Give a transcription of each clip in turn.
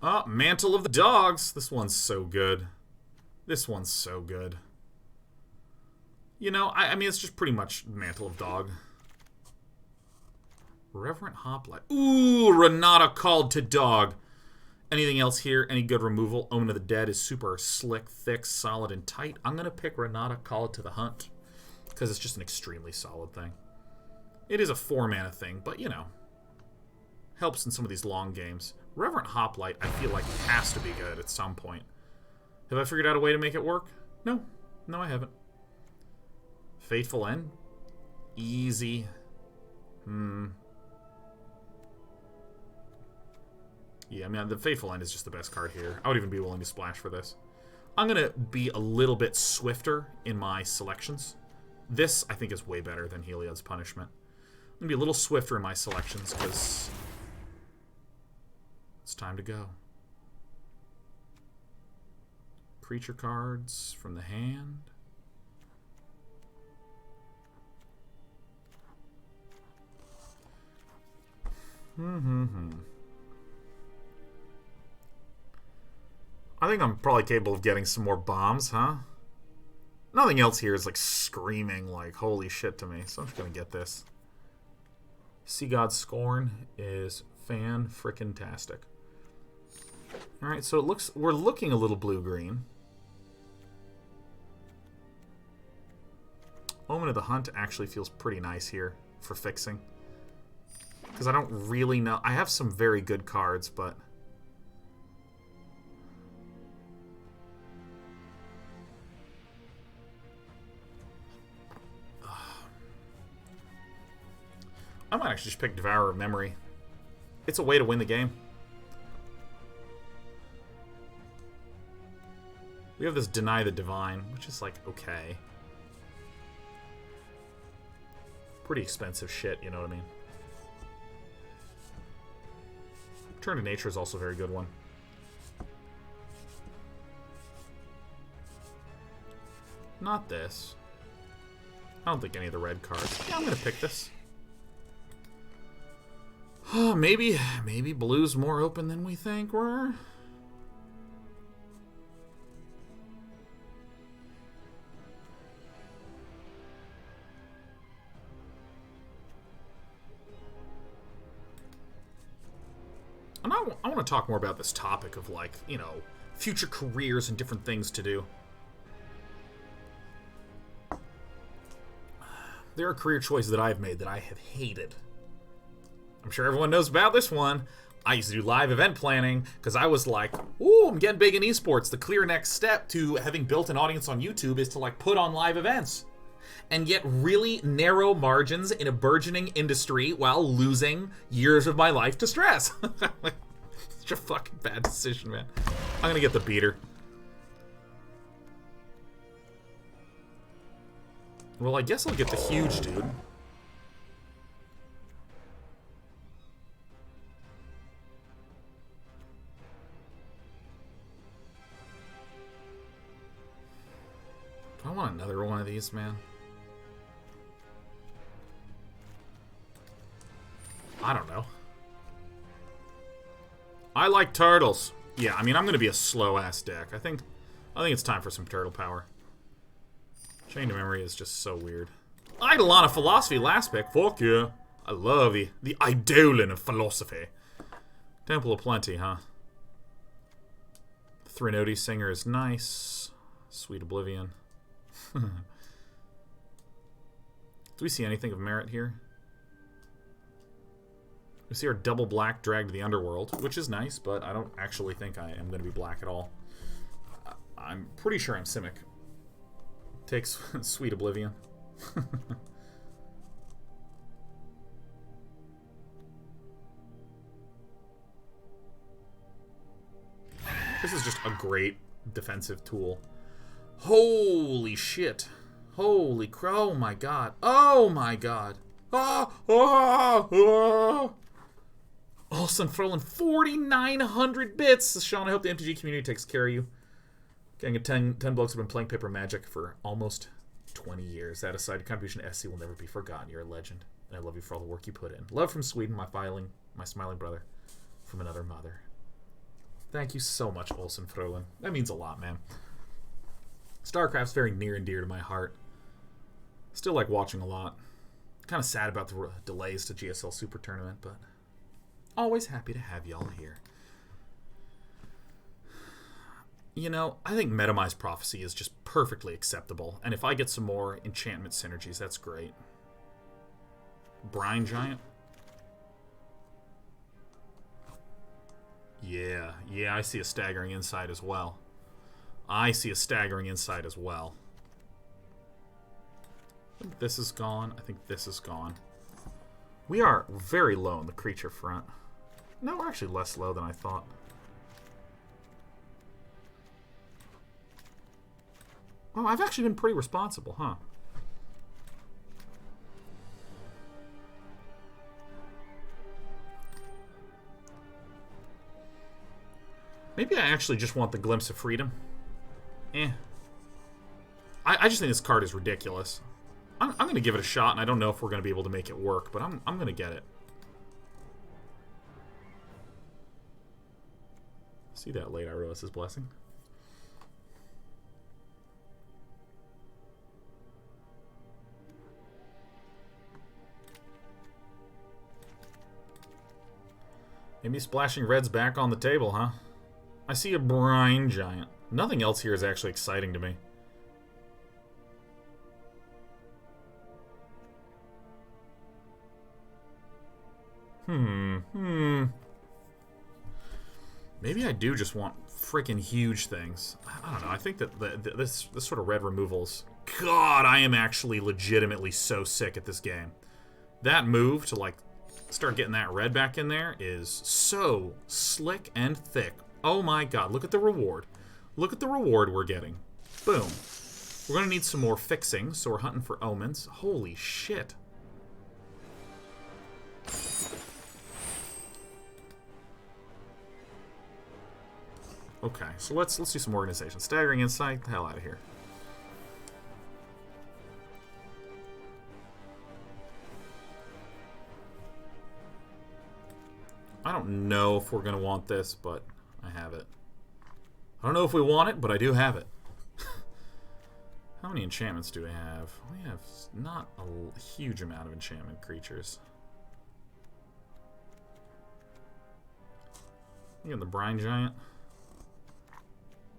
Oh, Mantle of the Dogs. This one's so good. This one's so good. You know, I mean, it's just pretty much Mantle of Dog. Reverent Hoplite. Ooh, Renata Called to Dog. Anything else here? Any good removal? Omen of the Dead is super slick, thick, solid, and tight. I'm going to pick Renata Called to the Hunt because it's just an extremely solid thing. It is a 4-mana thing, but, you know, helps in some of these long games. Reverent Hoplite, I feel like, has to be good at some point. Have I figured out a way to make it work? No. No, I haven't. Fateful End? Easy. Yeah, I mean, the Fateful End is just the best card here. I would even be willing to splash for this. I'm going to be a little bit swifter in my selections. This, I think, is way better than Heliod's Punishment. I'm going to be a little swifter in my selections because it's time to go. Creature cards from the hand. I think I'm probably capable of getting some more bombs, huh? Nothing else here is like screaming like holy shit to me, so I'm just gonna get this. Sea God Scorn is fan-frickin-tastic. Alright, so it looks we're looking a little blue-green. Omen of the Hunt actually feels pretty nice here for fixing. Because I don't really know. I have some very good cards, but I might actually just pick Devourer of Memory. It's a way to win the game. We have this Deny the Divine, which is like, okay. Pretty expensive shit, you know what I mean? Return to Nature is also a very good one. Not this. I don't think any of the red cards. Yeah, I'm gonna pick this. Maybe blue's more open than we think we're. And I want to talk more about this topic of, like, you know, future careers and different things to do. There are career choices that I've made that I have hated. I'm sure everyone knows about this one. I used to do live event planning because I was like, ooh, I'm getting big in esports. The clear next step to having built an audience on YouTube is to, like, put on live events. And get really narrow margins in a burgeoning industry while losing years of my life to stress. Such a fucking bad decision, man. I'm gonna get the beater. Well, I guess I'll get the huge dude. Do I want another one of these, man? I don't know. I like turtles. Yeah, I mean, I'm gonna be a slow-ass deck. I think it's time for some turtle power. Chain to Memory is just so weird. Eidolon of Philosophy, last pick. Fuck yeah. I love the Eidolon of Philosophy. Temple of Plenty, huh? Threnody Singer is nice. Sweet Oblivion. Do we see anything of merit here? We see our double black drag to the underworld, which is nice, but I don't actually think I am going to be black at all. I'm pretty sure I'm Simic. Takes Sweet Oblivion. This is just a great defensive tool. Holy shit. Holy crow. Oh my god. Oh my god. Ah! Ah! Ah! Olsen Frolin, 4,900 bits. Sean, I hope the MTG community takes care of you. Getting a 10 blokes have been playing Paper Magic for almost 20 years. That aside, your contribution to SC will never be forgotten. You're a legend. And I love you for all the work you put in. Love from Sweden, my smiling brother from another mother. Thank you so much, Olsen Frolin. That means a lot, man. StarCraft's very near and dear to my heart. Still like watching a lot. Kind of sad about the delays to GSL Super Tournament, but always happy to have y'all here. You know, I think Metamize Prophecy is just perfectly acceptable, and if I get some more enchantment synergies, that's great. Brine Giant? Yeah, I see a Staggering Insight as well. I think this is gone. I think this is gone. We are very low on the creature front. No, we're actually less low than I thought. Oh, I've actually been pretty responsible, huh? Maybe I actually just want the Glimpse of Freedom. I just think this card is ridiculous. I'm going to give it a shot, and I don't know if we're going to be able to make it work, but I'm going to get it. See that late Iroas's Blessing? Maybe splashing red's back on the table, huh? I see a Brine Giant. Nothing else here is actually exciting to me. Maybe I do just want freaking huge things. I don't know. I think that this sort of red removals... God, I am actually legitimately so sick at this game. That move to, like, start getting that red back in there is so slick and thick. Oh my god, look at the reward. Look at the reward we're getting. Boom. We're going to need some more fixing, so we're hunting for omens. Holy shit. Okay, so let's do some organization. Staggering Insight, the hell out of here. I don't know if we're going to want this, but I have it. I don't know if we want it, but I do have it. How many enchantments do we have? We have not a huge amount of enchantment creatures. You got the Brine Giant.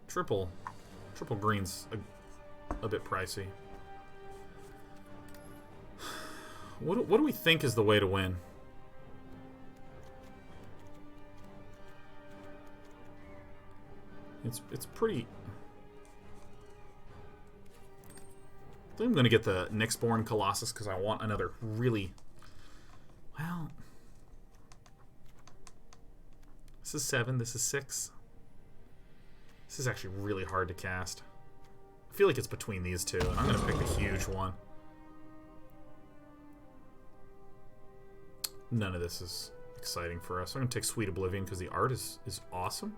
Triple green's a bit pricey. What do we think is the way to win? It's pretty... I think I'm going to get the Nyxborn Colossus because I want another really... Well... This is 7, this is 6. This is actually really hard to cast. I feel like it's between these two, and I'm going to pick the huge one. None of this is exciting for us. I'm going to take Sweet Oblivion because the art is awesome.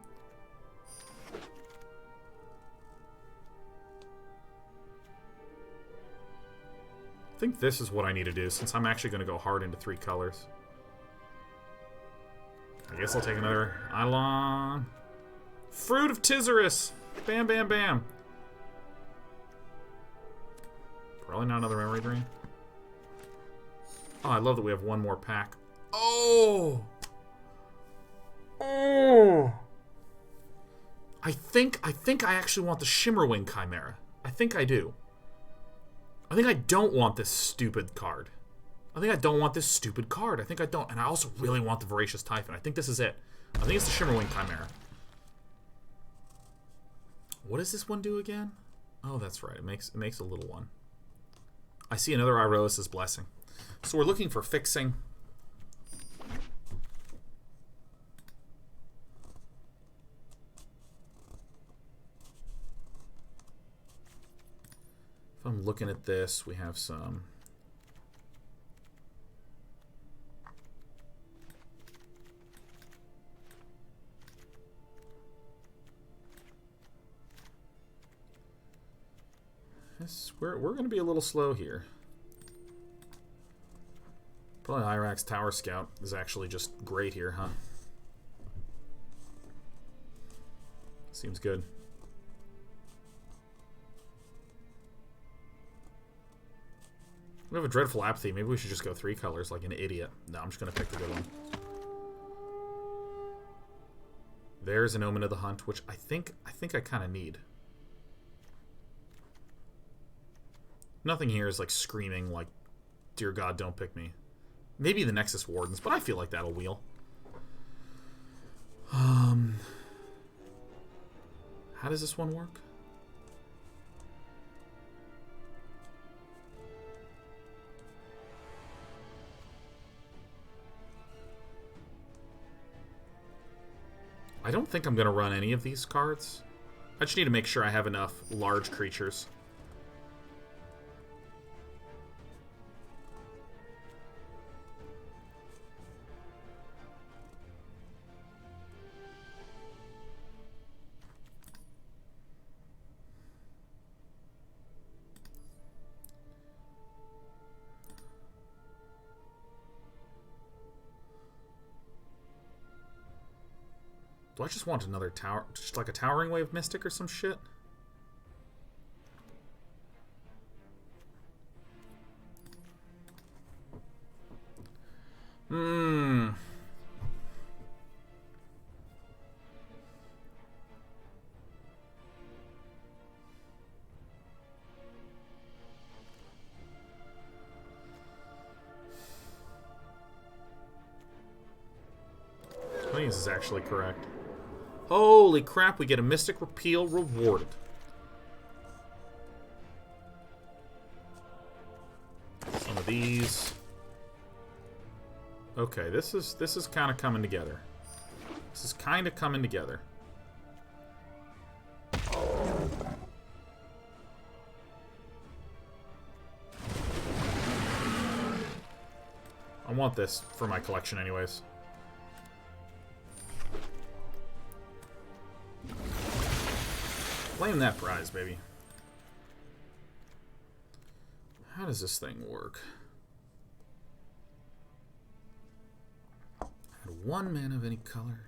I think this is what I need to do, since I'm actually going to go hard into 3 colors. I guess I'll take another Eidolon. Fruit of Tizerus! Bam, bam, bam. Probably not another Memory Drain. Oh, I love that we have one more pack. Oh! Oh! I think I actually want the Shimmerwing Chimera. I think I do. I think I don't want this stupid card. I think I don't want this stupid card. I think I don't. And I also really want the Voracious Typhon. I think this is it. I think it's the Shimmerwing Chimera. What does this one do again? Oh, that's right. It makes a little one. I see another Iroas's Blessing. So we're looking for fixing. If I'm looking at this, we have some... We're going to be a little slow here. Probably Irax Tower Scout is actually just great here, huh? Seems good. We have a Dreadful Apathy. Maybe we should just go 3 colors like an idiot. No, I'm just going to pick the good one. There's an Omen of the Hunt, which I think I kind of need. Nothing here is like screaming like, dear God, don't pick me. Maybe the Nexus Wardens, but I feel like that'll wheel. How does this one work? I don't think I'm going to run any of these cards. I just need to make sure I have enough large creatures. Do I just want another tower? Just like a Towering Wave Mystic or some shit? I think this is actually correct. Holy crap, we get a Mystic Repeal rewarded. Some of these. Okay, this is kind of coming together. This is kind of coming together. I want this for my collection anyways. Claim that prize, baby. How does this thing work? Add 1 mana of any color.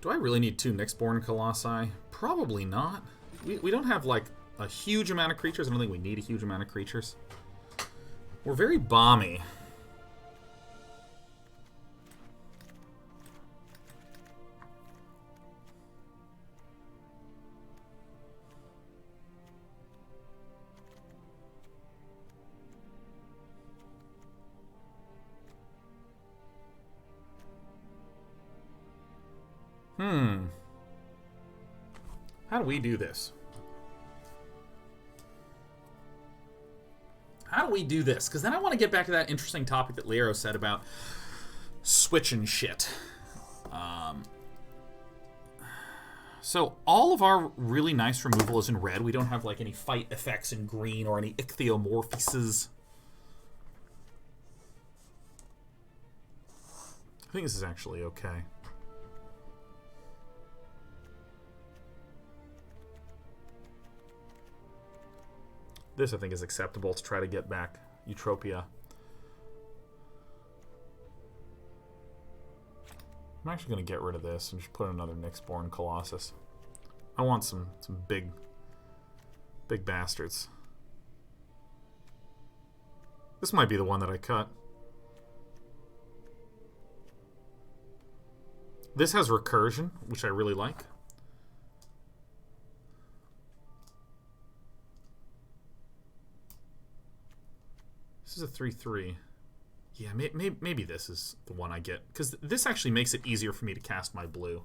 Do I really need 2 Nyxborn Colossi? Probably not. We don't have, like, a huge amount of creatures. I don't think we need a huge amount of creatures. We're very bomby. How do we do this? How do we do this? Because then I want to get back to that interesting topic that Lero said about switching shit. So all of our really nice removal is in red. We don't have like any fight effects in green or any ichthyomorphises. I think this is actually okay. This, I think, is acceptable to try to get back Eutropia. I'm actually going to get rid of this and just put another Nyxborn Colossus. I want some big bastards. This might be the one that I cut. This has recursion, which I really like. This is a 3/3. Yeah, maybe this is the one I get. Because this actually makes it easier for me to cast my blue.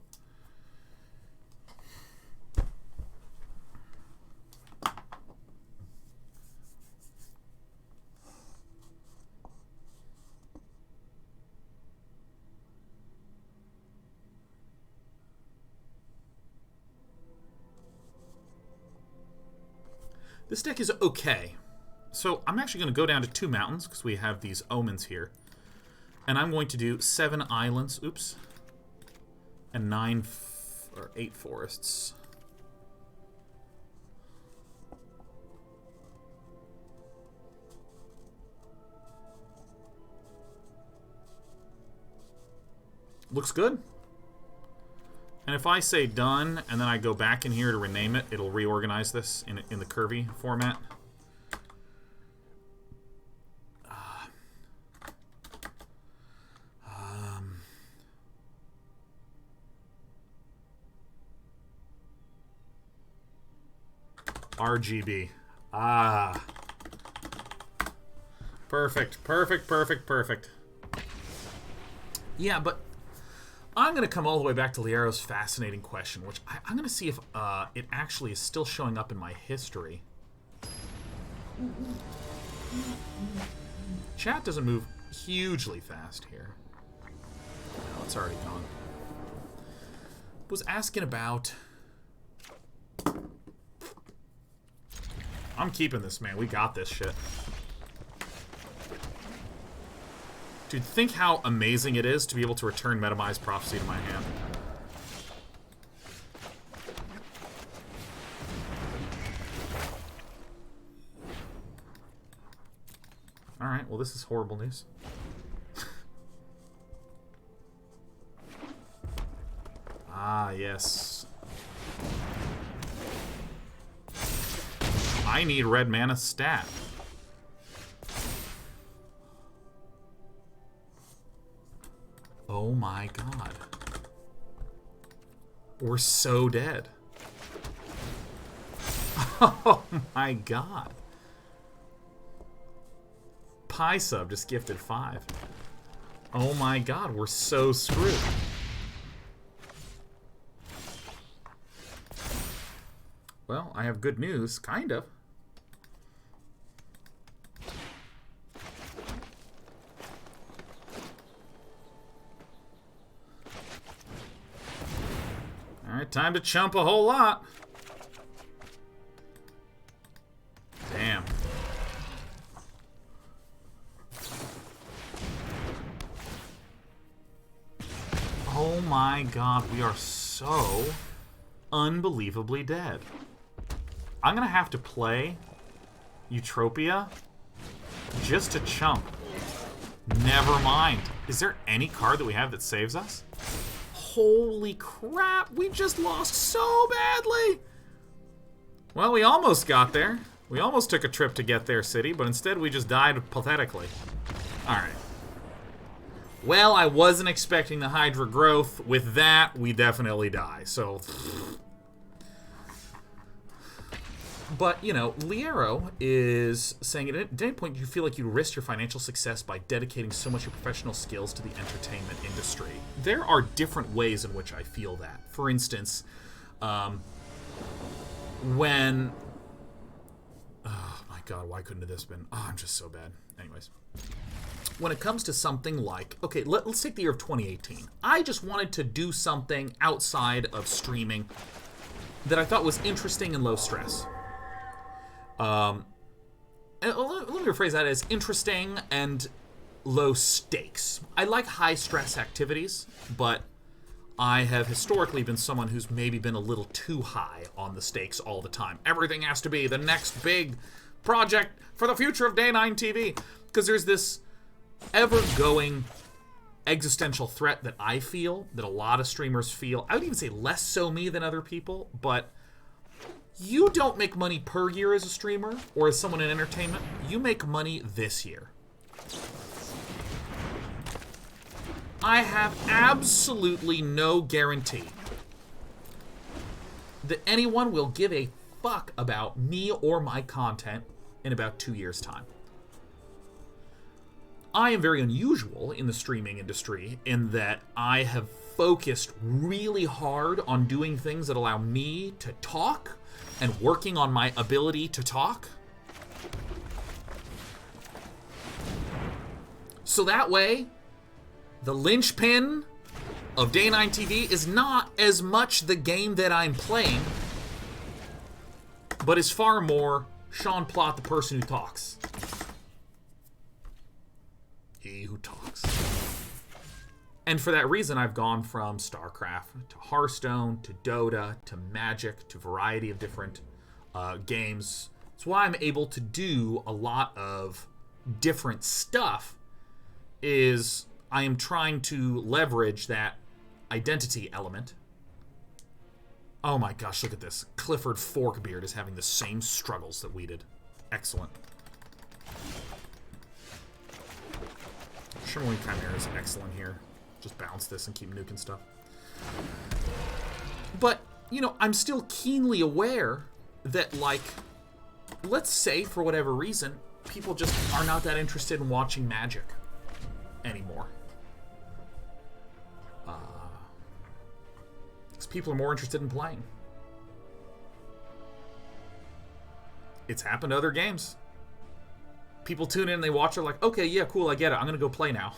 This deck is okay. So I'm actually going to go down to 2 mountains because we have these omens here. And I'm going to do 7 islands. Oops. And 8 forests. Looks good. And if I say done, and then I go back in here to rename it, it'll reorganize this in the curvy format. RGB. Perfect, perfect, perfect, perfect. Yeah, but I'm going to come all the way back to Liero's fascinating question, which I'm going to see if it actually is still showing up in my history. Chat doesn't move hugely fast here. No, it's already gone. Was asking about... I'm keeping this, man. We got this shit. Dude, think how amazing it is to be able to return Metamized Prophecy to my hand. Alright, well this is horrible news. Ah, yes. I need red mana stat. Oh my god. We're so dead. Oh my god. Pie Sub just gifted 5. Oh my god, we're so screwed. Well, I have good news, kind of. Alright, time to chump a whole lot. Damn. Oh my god, we are so unbelievably dead. I'm gonna have to play Eutropia just to chump. Never mind. Is there any card that we have that saves us? Holy crap, we just lost so badly. Well, we almost got there. We almost took a trip to get there, City, but instead we just died pathetically. Alright. Well, I wasn't expecting the Hydra growth. With that, we definitely die, so... But, you know, Liero is saying at any point you feel like you risk your financial success by dedicating so much of your professional skills to the entertainment industry. There are different ways in which I feel that. For instance, when... Oh, my God, why couldn't this have been... Oh, I'm just so bad. Anyways. When it comes to something like... Okay, let's take the year of 2018. I just wanted to do something outside of streaming that I thought was interesting and low stress. And let me rephrase that as interesting and low stakes. I like high stress activities, but I have historically been someone who's maybe been a little too high on the stakes all the time. Everything has to be the next big project for the future of Day 9 TV. Because there's this ever-going existential threat that I feel, that a lot of streamers feel. I would even say less so me than other people, but... You don't make money per year as a streamer or as someone in entertainment. You make money this year. I have absolutely no guarantee that anyone will give a fuck about me or my content in about 2 years' time. I am very unusual in the streaming industry in that I have focused really hard on doing things that allow me to talk and working on my ability to talk. So that way, the linchpin of Day 9 TV is not as much the game that I'm playing, but is far more Sean Plott, the person who talks. He who talks. And for that reason, I've gone from StarCraft to Hearthstone to Dota to Magic to a variety of different games. It's why I'm able to do a lot of different stuff, is I am trying to leverage that identity element. Oh my gosh, look at this. Clifford Forkbeard is having the same struggles that we did. Excellent. Shimmerwing Chimera is excellent here. Just bounce this and keep nuking stuff. But, you know, I'm still keenly aware that, like, let's say, for whatever reason, people just are not that interested in watching Magic anymore. Because people are more interested in playing. It's happened to other games. People tune in and they watch, they're like, okay, yeah, cool, I get it. I'm going to go play now.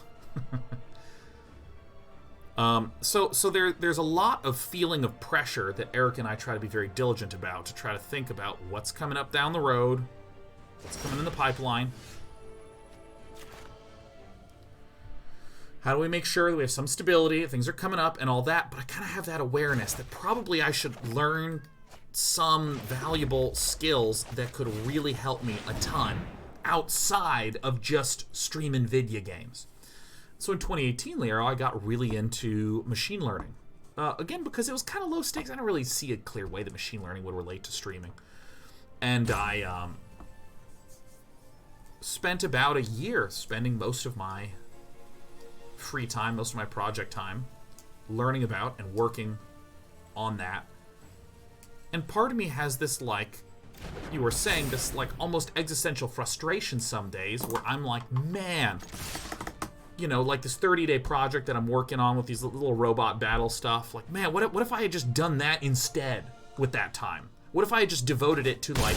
So there's a lot of feeling of pressure that Eric and I try to be very diligent about, to try to think about what's coming up down the road, what's coming in the pipeline. How do we make sure that we have some stability, things are coming up and all that, but I kind of have that awareness that probably I should learn some valuable skills that could really help me a ton outside of just streaming video games. So in 2018, Leo, I got really into machine learning. Again, because it was kind of low stakes. I don't really see a clear way that machine learning would relate to streaming. And I spent about a year spending most of my free time, most of my project time, learning about and working on that. And part of me has this, like you were saying, this like almost existential frustration some days where I'm like, man, you know, like this 30-day project that I'm working on with these little robot battle stuff. Like, man, what if I had just done that instead with that time? What if I had just devoted it to, like,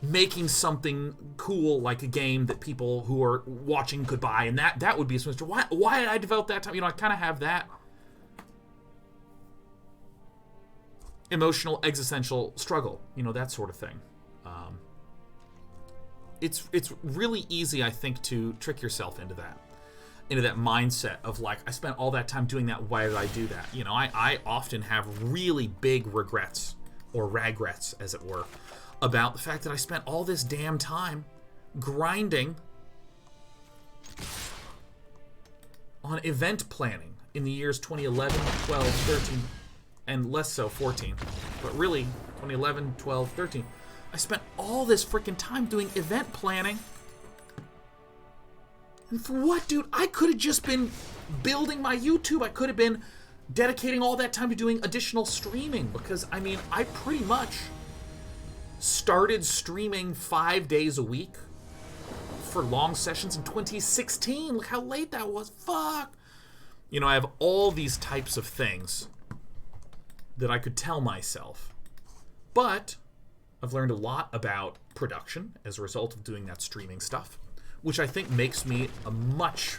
making something cool, like a game that people who are watching could buy, and that would be a semester. Why did I devote that time? You know, I kind of have that emotional, existential struggle, you know, that sort of thing. It's really easy, I think, to trick yourself into that mindset of, like, I spent all that time doing that, why did I do that? You know, I often have really big regrets, or regrets, as it were, about the fact that I spent all this damn time grinding on event planning in the years 2011, 12, 13, and less so 14, but really 2011, 12, 13. I spent all this freaking time doing event planning. And for what, dude? I could have just been building my YouTube. I could have been dedicating all that time to doing additional streaming, because, I mean, I pretty much started streaming 5 days a week for long sessions in 2016. Look how late that was. Fuck. You know, I have all these types of things that I could tell myself. But I've learned a lot about production as a result of doing that streaming stuff, which I think makes me a much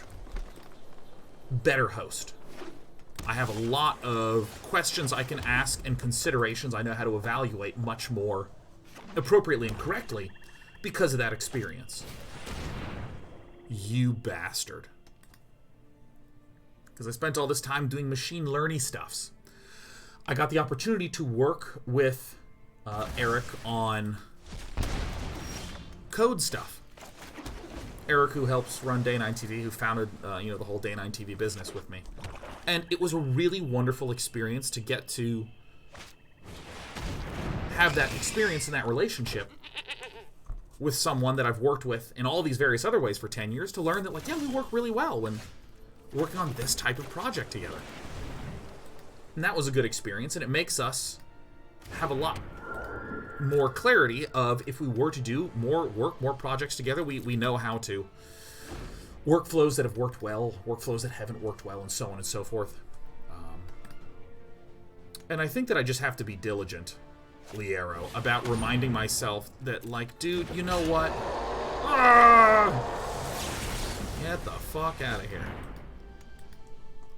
better host. I have a lot of questions I can ask and considerations I know how to evaluate much more appropriately and correctly because of that experience. You bastard. Because I spent all this time doing machine learning stuffs. I got the opportunity to work with Eric on code stuff. Eric, who helps run Day 9 TV, who founded the whole Day 9 TV business with me. And it was a really wonderful experience to get to have that experience and that relationship with someone that I've worked with in all these various other ways for 10 years, to learn that, like, yeah, we work really well when working on this type of project together. And that was a good experience, and it makes us have a lot more clarity of, if we were to do more work, more projects together, we know how to workflows that have worked well, workflows that haven't worked well, and so on and so forth. And I think that I just have to be diligent, Liero, about reminding myself that, like, dude, you know what? Get the fuck out of here.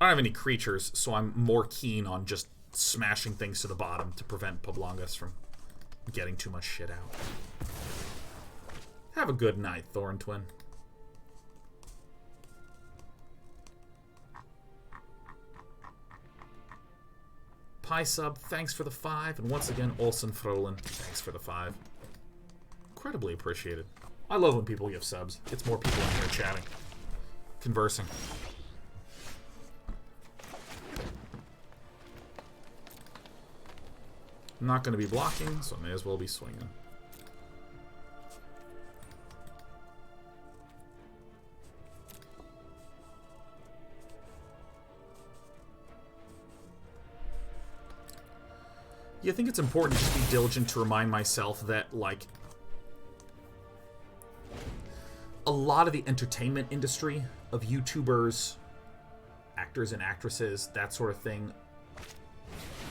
I don't have any creatures, so I'm more keen on just smashing things to the bottom to prevent Poblongas from getting too much shit out. Have a good night, Thorn Twin. Pie Sub, thanks for the 5. And once again, Olsen Frolin, thanks for the 5. Incredibly appreciated. I love when people give subs. It's more people in here chatting, conversing. I'm not going to be blocking, so I may as well be swinging. Yeah, I think it's important to just be diligent to remind myself that, like, a lot of the entertainment industry of YouTubers, actors and actresses, that sort of thing,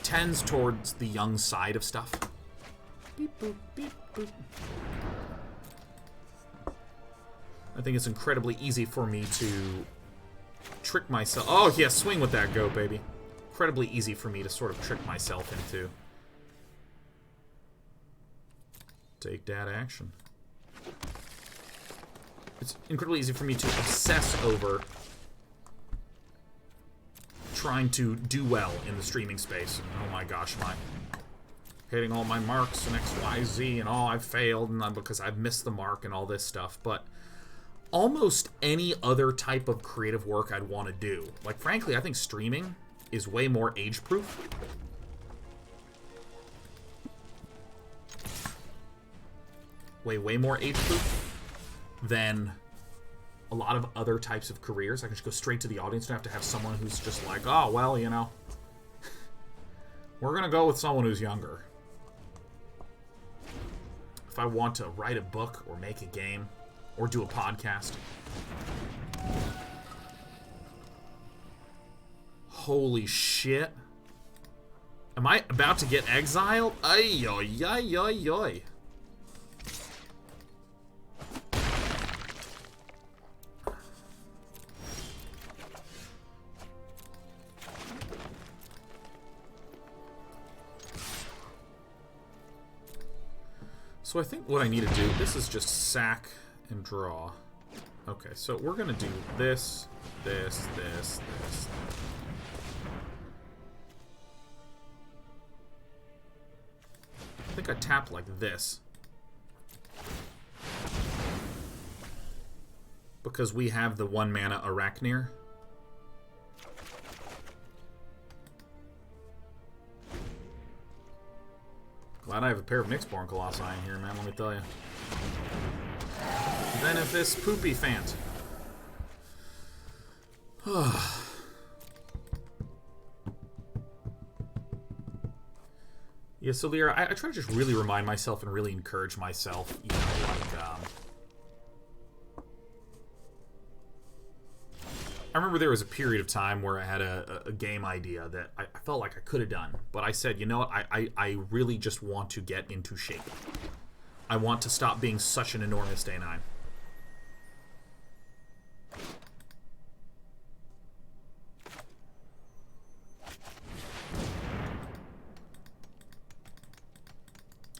tends towards the young side of stuff. Beep, boop, beep, boop. I think it's incredibly easy for me to trick myself. Oh, yeah, swing with that go, baby. Incredibly easy for me to sort of trick myself into. Take that action. It's incredibly easy for me to obsess over trying to do well in the streaming space. Oh my gosh, my hitting all my marks and X, Y, Z, and oh, I've failed and because I've missed the mark and all this stuff. But almost any other type of creative work I'd want to do, like frankly, I think streaming is way more age-proof. Way more age-proof than a lot of other types of careers. I can just go straight to the audience. Don't have to have someone who's just like, oh, well, you know, we're gonna go with someone who's younger. If I want to write a book or make a game or do a podcast. Holy shit. Am I about to get exiled? Ay, oy, oy, oy, oy. So I think what I need to do, this is just sack and draw. Okay, so we're gonna do this, this, this, this. I think I tapped like this. Because we have the 1 mana Arachnir. Glad I have a pair of Nyxborn Colossi in here, man, let me tell you. Venomous Poopy Fant. Yeah, so Lyra, I try to just really remind myself and really encourage myself, you know, like, I remember there was a period of time where I had a game idea that I felt like I could have done. But I said, you know what, I really just want to get into shape. I want to stop being such an enormous day 9.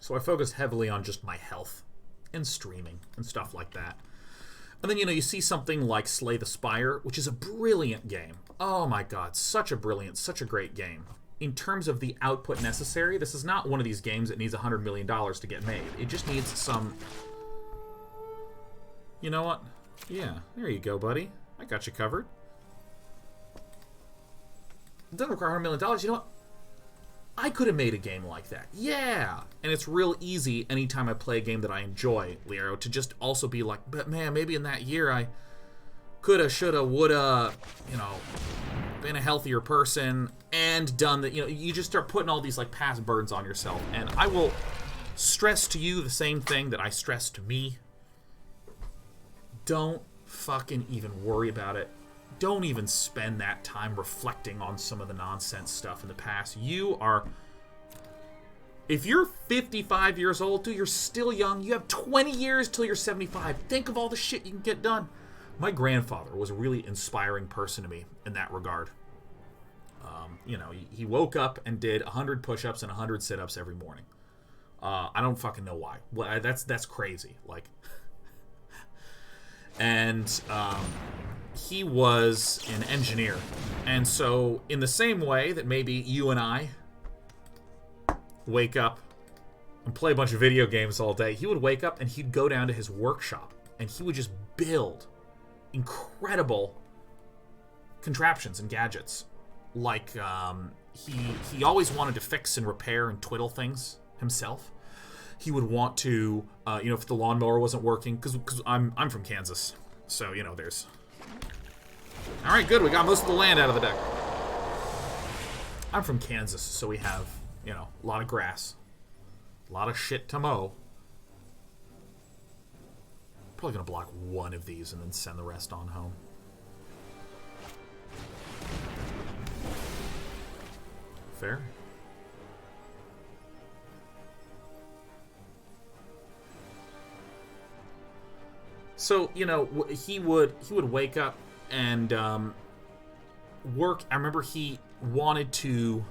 So I focused heavily on just my health and streaming and stuff like that. And then, you know, you see something like Slay the Spire, which is a brilliant game. Oh my god, such a brilliant, such a great game. In terms of the output necessary, this is not one of these games that needs $100 million to get made. It just needs some... You know what? Yeah, there you go, buddy. I got you covered. It doesn't require $100 million. You know what? I could have made a game like that. Yeah! And it's real easy anytime I play a game that I enjoy, Lero, to just also be like, but man, maybe in that year I coulda, shoulda, woulda, you know, been a healthier person and done that. You know, you just start putting all these like past burdens on yourself. And I will stress to you the same thing that I stress to me. Don't fucking even worry about it. Don't even spend that time reflecting on some of the nonsense stuff in the past. You are... If you're 55 years old, dude, you're still young. You have 20 years till you're 75. Think of all the shit you can get done. My grandfather was a really inspiring person to me in that regard. You know, he woke up and did 100 push-ups and 100 sit-ups every morning. I don't fucking know why. Well, that's crazy. Like, and he was an engineer, and so in the same way that maybe you and I wake up and play a bunch of video games all day, he would wake up and he'd go down to his workshop and he would just build incredible contraptions and gadgets. Like, he always wanted to fix and repair and twiddle things himself. He would want to, if the lawnmower wasn't working, because I'm from Kansas, so, there's... Alright, good, we got most of the land out of the deck. I'm from Kansas, so we have, a lot of grass. A lot of shit to mow. Probably gonna block one of these and then send the rest on home. Fair. So, he would wake up and work. I remember he wanted to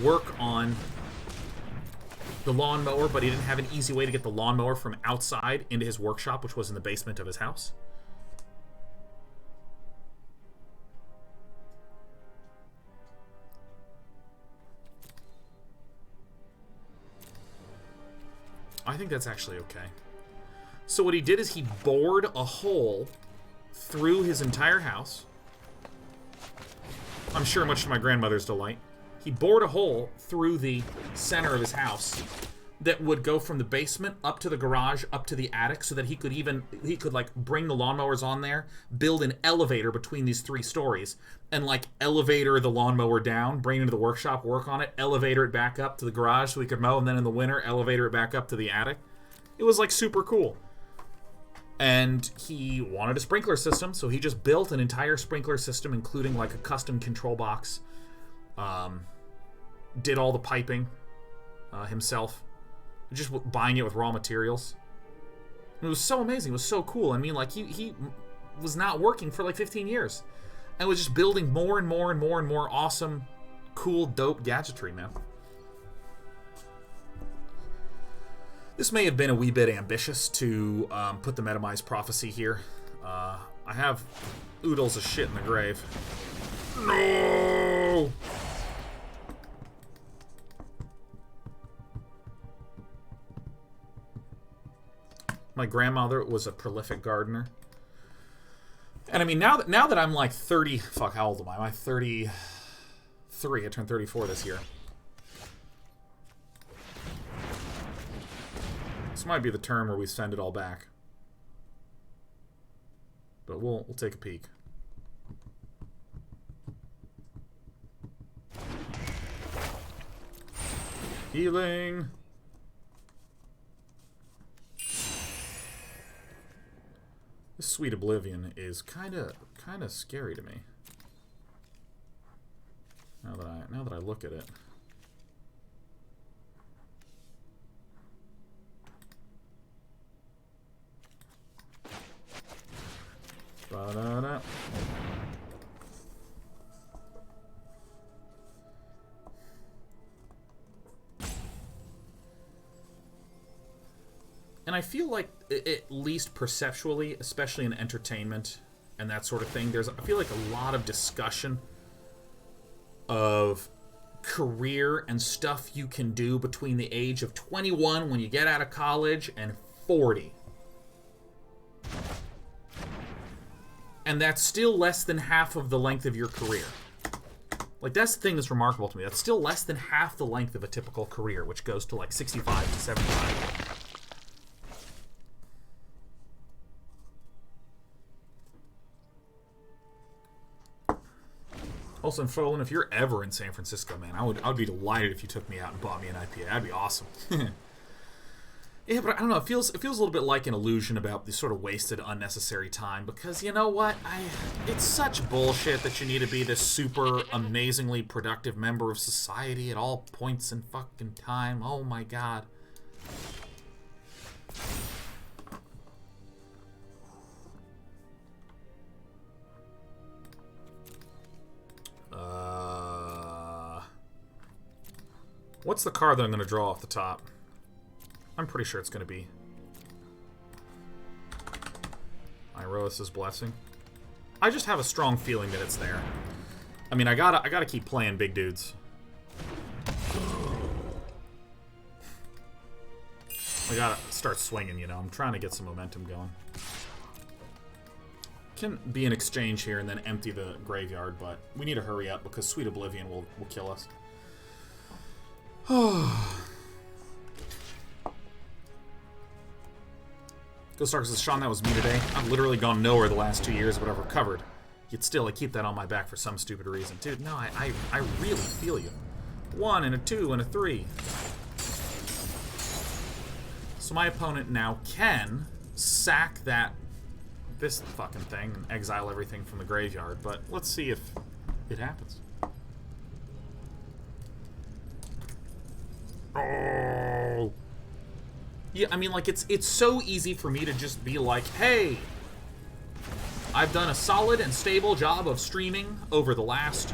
work on the lawnmower, but he didn't have an easy way to get the lawnmower from outside into his workshop, which was in the basement of his house. I think that's actually okay. So what he did is he bored a hole through his entire house. I'm sure much to my grandmother's delight. He bored a hole through the center of his house that would go from the basement up to the garage, up to the attic, so that he could like bring the lawnmowers on there, build an elevator between these 3 stories, and like elevator the lawnmower down, bring it into the workshop, work on it, elevator it back up to the garage so he could mow, and then in the winter, elevator it back up to the attic. It was like super cool. And he wanted a sprinkler system, so he just built an entire sprinkler system, including like a custom control box. Did all the piping himself, just buying it with raw materials. It was so amazing. It was so cool. I mean, like, he was not working for like 15 years and was just building more and more and more and more awesome, cool, dope gadgetry, man. This may have been a wee bit ambitious to put the Metamized Prophecy here. I have oodles of shit in the grave. No! My grandmother was a prolific gardener. And I mean, now that I'm like 30... Fuck, how old am I? I'm 33. I turned 34 this year. This might be the term where we send it all back. But we'll take a peek. Healing. This Sweet Oblivion is kind of scary to me. Now that I look at it. Ba-da-da. And I feel like, at least perceptually, especially in entertainment and that sort of thing, I feel like a lot of discussion of career and stuff you can do between the age of 21 when you get out of college and 40. And that's still less than half of the length of your career. Like, that's the thing that's remarkable to me. That's still less than half the length of a typical career, which goes to like 65 to 75. Also, Folin, if you're ever in San Francisco, man, I would be delighted if you took me out and bought me an IPA. That'd be awesome. Yeah, but I don't know. It feels a little bit like an illusion about this sort of wasted, unnecessary time. Because you know what? It's such bullshit that you need to be this super amazingly productive member of society at all points in fucking time. Oh my god. What's the card that I'm going to draw off the top? I'm pretty sure it's going to be Theros' Blessing. I just have a strong feeling that it's there. I mean, I gotta keep playing big dudes. I gotta start swinging, you know. I'm trying to get some momentum going. Can be an exchange here and then empty the graveyard, but we need to hurry up because Sweet Oblivion will kill us. Ghost Dark says, Sean, that was me today. I've literally gone nowhere the last 2 years, but I've recovered. Yet still, I keep that on my back for some stupid reason. Dude, no, I really feel you. 1 and a 2 and a 3. So my opponent now can sack this fucking thing and exile everything from the graveyard, but let's see if it happens. Oh. Yeah, I mean, like, it's so easy for me to just be like, hey, I've done a solid and stable job of streaming over the last...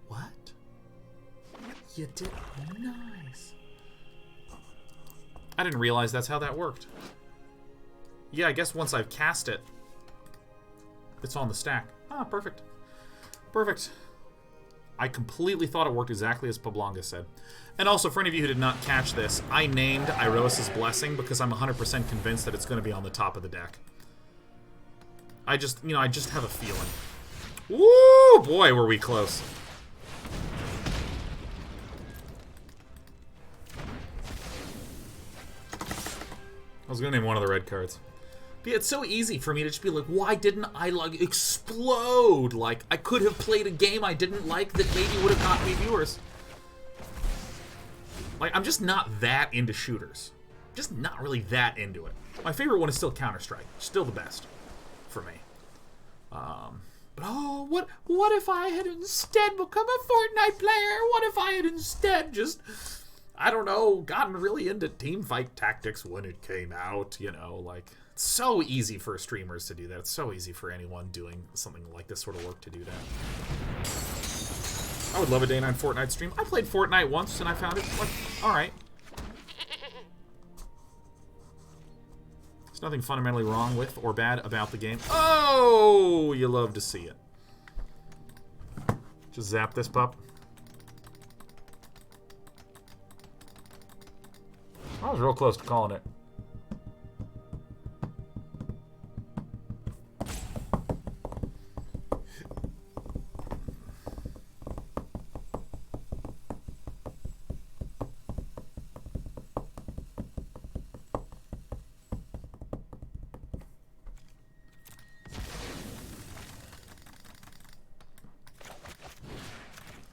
What? You did nice. I didn't realize that's how that worked. Yeah, I guess once I've cast it, it's on the stack. Ah, perfect. Perfect. I completely thought it worked exactly as Poblonga said. And also, for any of you who did not catch this, I named Theros' Blessing because I'm 100% convinced that it's going to be on the top of the deck. I just have a feeling. Woo! Boy, were we close. I was going to name one of the red cards. But yeah, it's so easy for me to just be like, why didn't I, like, explode? Like, I could have played a game I didn't like that maybe would have got me viewers. Like, I'm just not that into shooters. Just not really that into it. My favorite one is still Counter-Strike. Still the best for me. But oh, what if I had instead become a Fortnite player? What if I had instead just, I don't know, gotten really into teamfight tactics when it came out, you know, like, it's so easy for streamers to do that. It's so easy for anyone doing something like this sort of work to do that. I would love a day 9 Fortnite stream. I played Fortnite once and I found it, like, alright. There's nothing fundamentally wrong with or bad about the game. Oh, you love to see it. Just zap this pup. I was real close to calling it.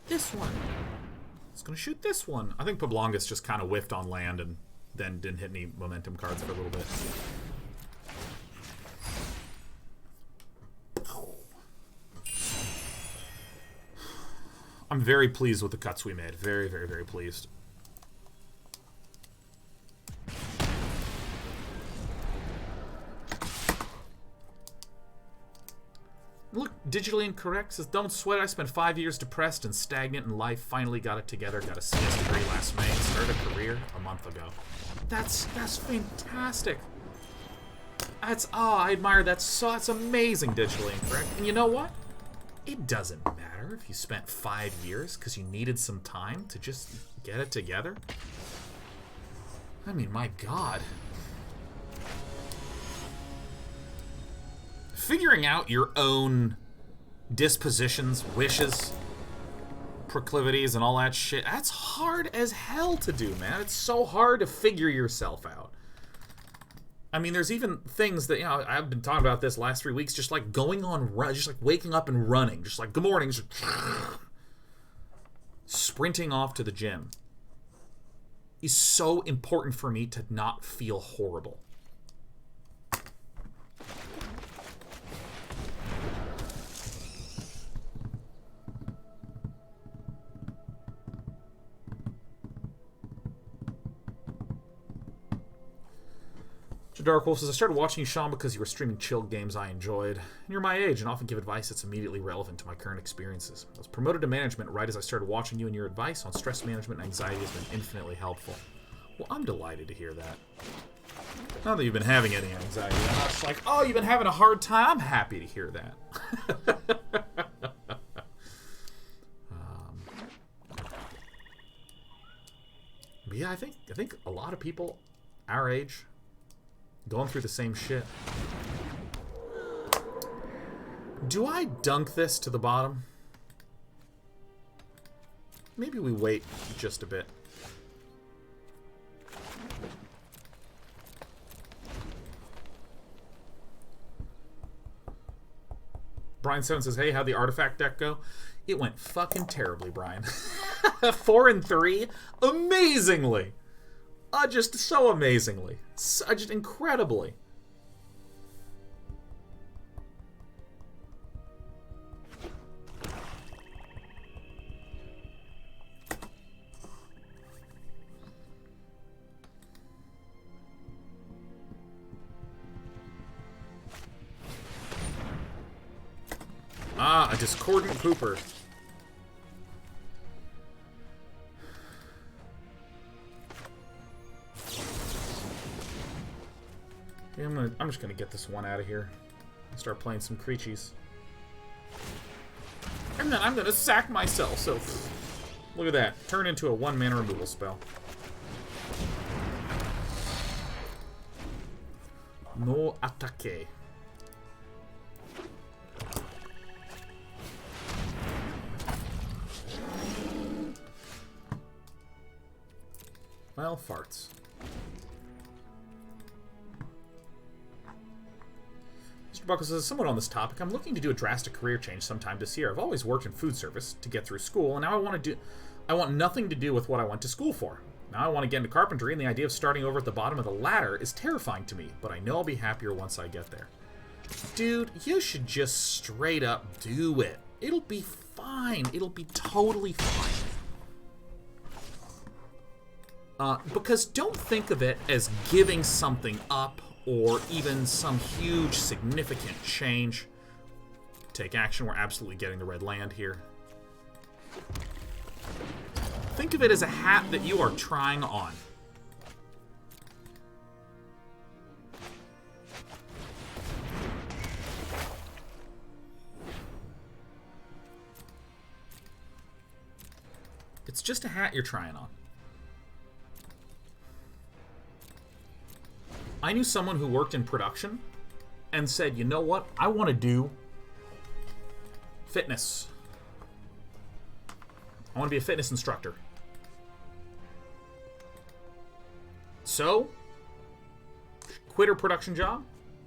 This one. It's gonna shoot this one. I think Poblongus just kind of whiffed on land and then didn't hit any momentum cards for a little bit. I'm very pleased with the cuts we made. Very, very, very pleased. Look, digitally incorrect says, don't sweat, I spent 5 years depressed and stagnant in life, finally got it together, got a CS degree last May, started a career a month ago. That's fantastic. That's, oh, I admire that, so that's amazing, digitally incorrect. And you know what? It doesn't matter if you spent 5 years because you needed some time to just get it together. I mean, my God. Figuring out your own dispositions, wishes, proclivities, and all that shit, that's hard as hell to do, man. It's so hard to figure yourself out. I mean, there's even things that, you know, I've been talking about this last 3 weeks, just like going on run, just like waking up and running, just like, good morning, just sprinting off to the gym is so important for me to not feel horrible. Dark Wolf says, I started watching you, Sean, because you were streaming chilled games I enjoyed. And you're my age and often give advice that's immediately relevant to my current experiences. I was promoted to management right as I started watching you, and your advice on stress management and anxiety has been infinitely helpful. Well, I'm delighted to hear that. Not that you've been having any anxiety. I'm not just like, oh, you've been having a hard time. I'm happy to hear that. But yeah, I think a lot of people our age going through the same shit. Do I dunk this to the bottom? Maybe we wait just a bit. Brian Seven says, hey, how'd the artifact deck go? It went fucking terribly, Brian. 4 and 3? Amazingly! Just so amazingly. Just incredibly. Ah, a discordant pooper. Yeah, I'm just gonna get this one out of here and start playing some creatures. And then I'm gonna sack myself, so look at that. Turn into a 1-mana removal spell. No attaque. Well, farts. Mr. Buckles says, somewhat on this topic, I'm looking to do a drastic career change sometime this year. I've always worked in food service to get through school, and now I want nothing to do with what I went to school for. Now I want to get into carpentry, and the idea of starting over at the bottom of the ladder is terrifying to me, but I know I'll be happier once I get there. Dude, you should just straight up do it. It'll be fine. It'll be totally fine. Because don't think of it as giving something up or even some huge significant change. Take action. We're absolutely getting the red land here. Think of it as a hat that you are trying on. It's just a hat you're trying on. I knew someone who worked in production and said, you know what? I want to do fitness. I want to be a fitness instructor. So, quit her production job,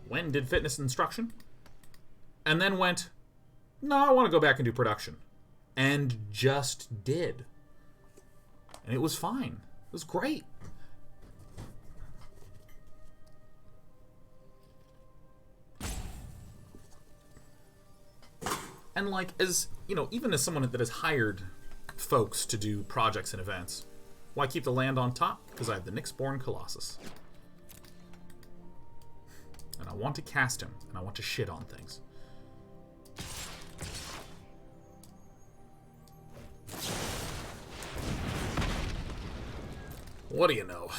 went and did fitness instruction, and then went, no, I want to go back and do production. And just did. And it was fine. It was great. And like, as, you know, even as someone that has hired folks to do projects and events, why keep the land on top? Because I have the Nyxborn Colossus. And I want to cast him, and I want to shit on things. What do you know?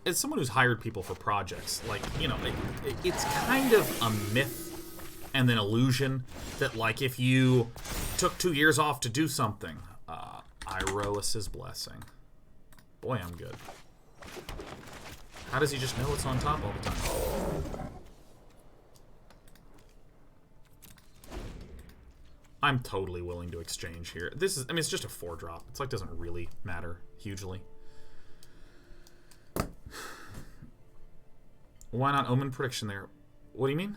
As someone who's hired people for projects, like, you know, it's kind of a myth and an illusion that, like, if you took 2 years off to do something, Iroas's blessing. Boy, I'm good. How does he just know it's on top all the time? I'm totally willing to exchange here. This is, I mean, it's just a 4-drop. It's like, doesn't really matter hugely. Why not Omen Prediction there? What do you mean?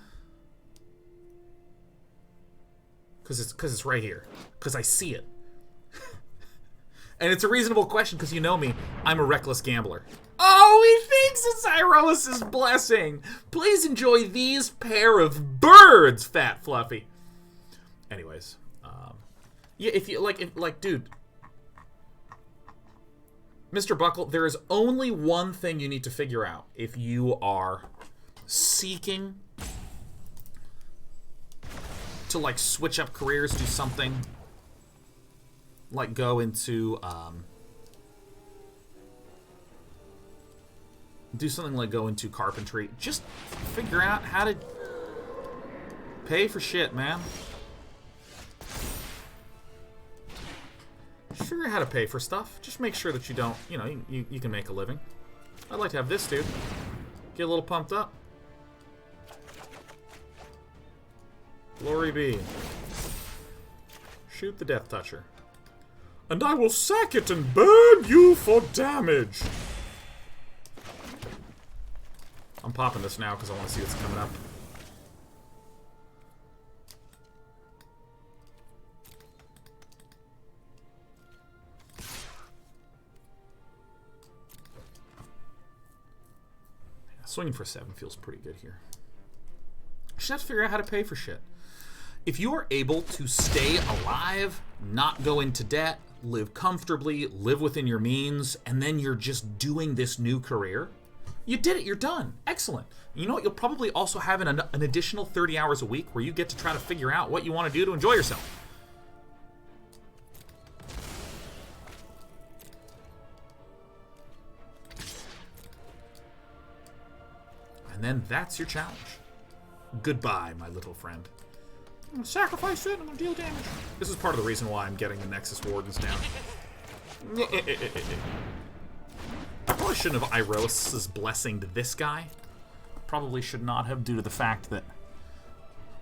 Because it's right here. Because I see it. And it's a reasonable question because you know me. I'm a reckless gambler. Oh, he thinks it's Iroas's blessing. Please enjoy these pair of birds, Fat Fluffy. Anyways, Yeah, if you like, dude, Mr. Buckle, there is only one thing you need to figure out if you are seeking to like switch up careers, do something like go into carpentry. Just figure out how to pay for shit, man. Figure out how to pay for stuff. Just make sure that you don't, you know, you can make a living. I'd like to have this dude get a little pumped up. Glory be. Shoot the Death Toucher. And I will sack it and burn you for damage. I'm popping this now because I want to see what's coming up. Swinging for 7 feels pretty good here. Just have to figure out how to pay for shit. If you are able to stay alive, not go into debt, live comfortably, live within your means, and then you're just doing this new career, you did it, you're done. Excellent. You know what? You'll probably also have an additional 30 hours a week where you get to try to figure out what you want to do to enjoy yourself. And then that's your challenge. Goodbye, my little friend. I'm gonna sacrifice it, I'm gonna deal damage. This is part of the reason why I'm getting the Nexus Wardens down. I probably shouldn't have Iros' blessinged this guy. Probably should not have, due to the fact that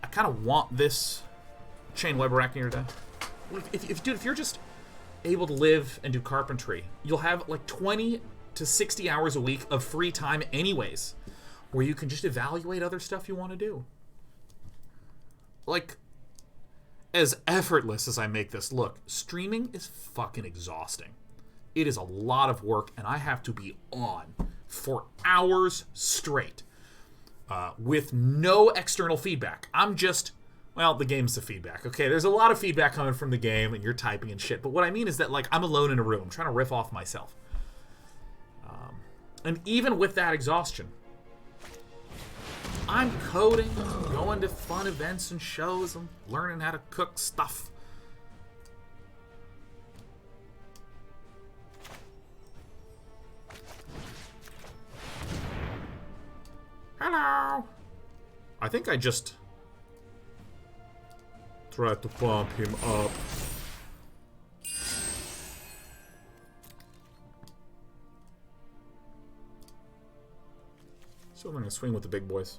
I kind of want this Chain Web Arachneer to... Dude, if you're just able to live and do carpentry, you'll have like 20 to 60 hours a week of free time anyways, where you can just evaluate other stuff you want to do. Like, as effortless as I make this look, streaming is fucking exhausting. It is a lot of work, and I have to be on for hours straight with no external feedback. I'm just, well, the game's the feedback. Okay, there's a lot of feedback coming from the game, and you're typing and shit, but what I mean is that, like, I'm alone in a room. I'm trying to riff off myself. And even with that exhaustion, I'm coding, going to fun events and shows, and learning how to cook stuff. Hello! I think I just tried to pump him up. So I'm gonna swing with the big boys.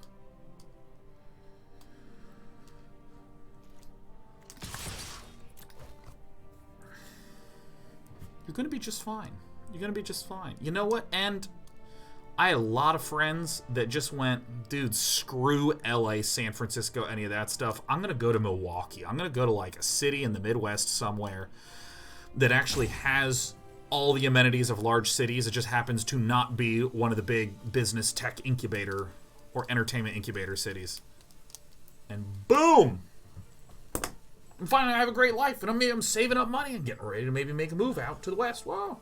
You're gonna be just fine. You're gonna be just fine. You know what? And I had a lot of friends that just went, dude, screw LA, San Francisco, any of that stuff. I'm gonna go to Milwaukee. I'm gonna go to like a city in the Midwest somewhere that actually has all the amenities of large cities. It just happens to not be one of the big business tech incubator or entertainment incubator cities. And boom! I'm finally gonna have a great life, and I'm saving up money and getting ready to maybe make a move out to the West. Whoa.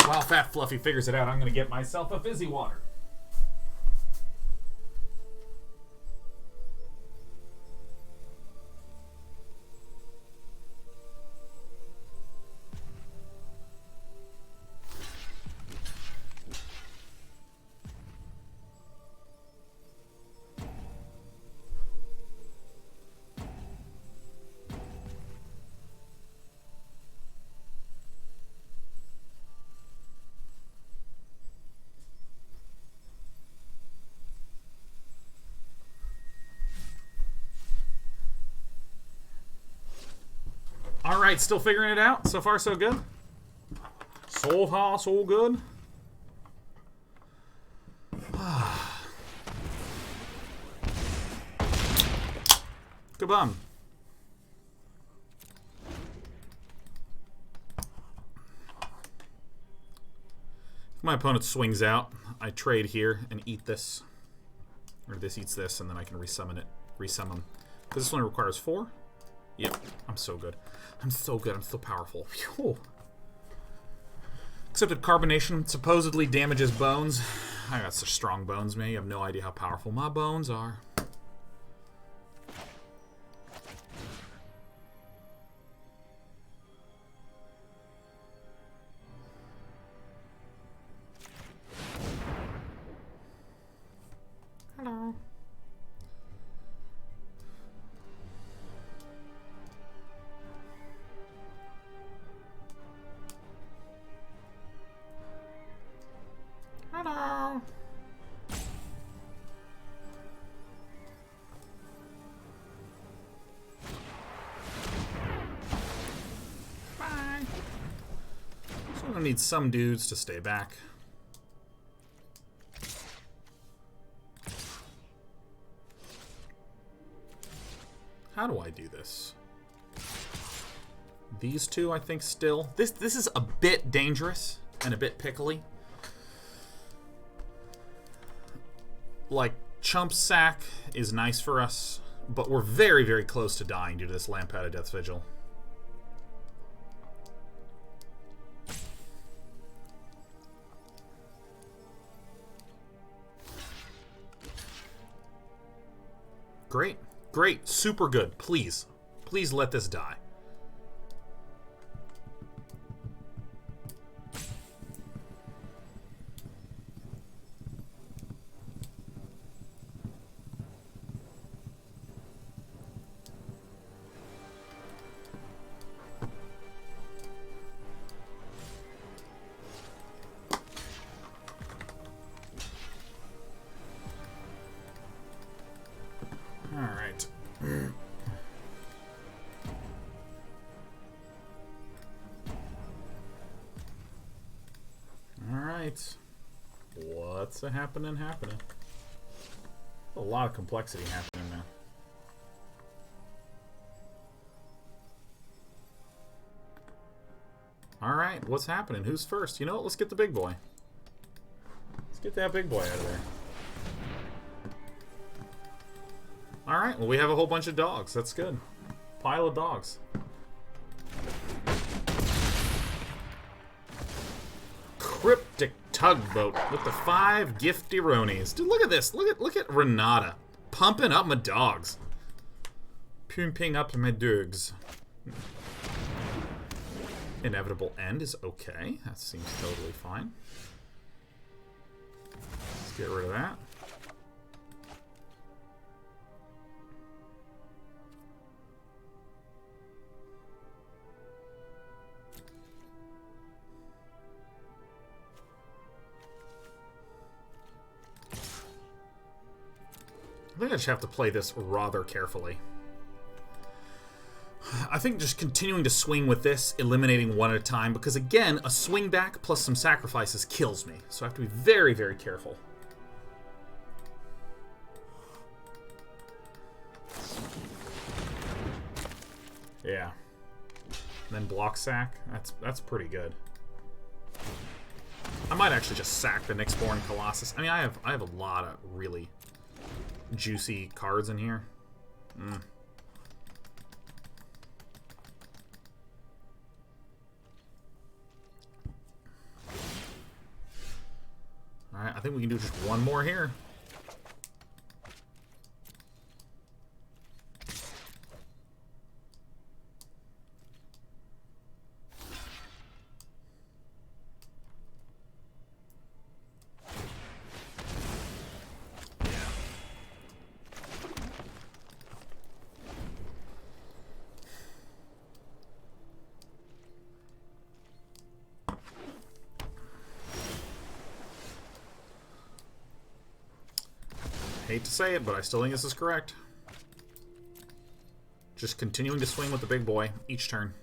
While Fat Fluffy figures it out, I'm gonna get myself a fizzy water. Alright, still figuring it out. So far, so good. So far, so good. Good bum. If my opponent swings out, I trade here and eat this. Or this eats this, and then I can resummon it resummon. Because this one requires 4. Yep, I'm so good. I'm so good. I'm so powerful. Phew. Accepted carbonation supposedly damages bones. I got such strong bones, man. You have no idea how powerful my bones are. Hello. Hello. Bye. So I'm gonna need some dudes to stay back. How do I do this? These two, I think, still. This is a bit dangerous and a bit pickly. Like, Chump Sack is nice for us, but we're very, very close to dying due to this Lampad of Death's Vigil. Great. Great. Super good. Please. Please let this die. Alright. Alright. What's happening? A lot of complexity happening now. Alright, what's happening? Who's first? You know what? Let's get the big boy. Let's get that big boy out of there. Alright, well we have a whole bunch of dogs. That's good. Pile of dogs. Cryptic Tugboat with the 5 gifty-ronies. Dude, look at this. Look at Renata. Pumping up my dogs. Pumping up my dogs. Inevitable end is okay. That seems totally fine. Let's get rid of that. I think I just have to play this rather carefully. I think just continuing to swing with this, eliminating one at a time, because again, a swing back plus some sacrifices kills me. So I have to be very, very careful. Yeah. And then block sack. That's pretty good. I might actually just sack the Nyxborn Colossus. I mean, I have a lot of really juicy cards in here. Alright, I think we can do just one more here. Hate to say it, but I still think this is correct. Just continuing to swing with the big boy each turn.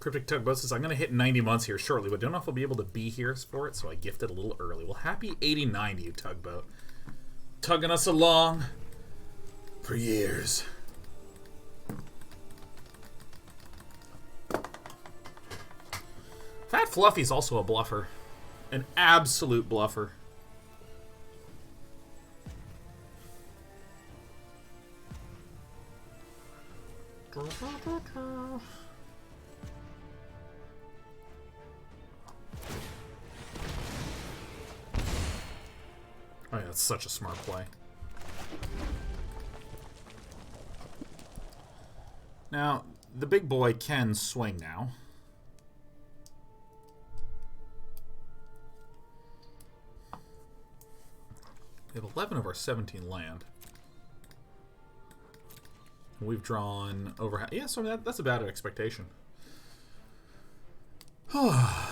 Cryptic Tugboat says, I'm going to hit 90 months here shortly, but don't know if I'll be able to be here for it, so I gifted a little early. Well, happy 89 to you, Tugboat. Tugging us along for years. Fat Fluffy's also a bluffer. An absolute bluffer. Oh yeah, that's such a smart play. Now, the big boy can swing now. We have 11 of our 17 land. We've drawn over half. Yeah, so that's about an expectation. Well.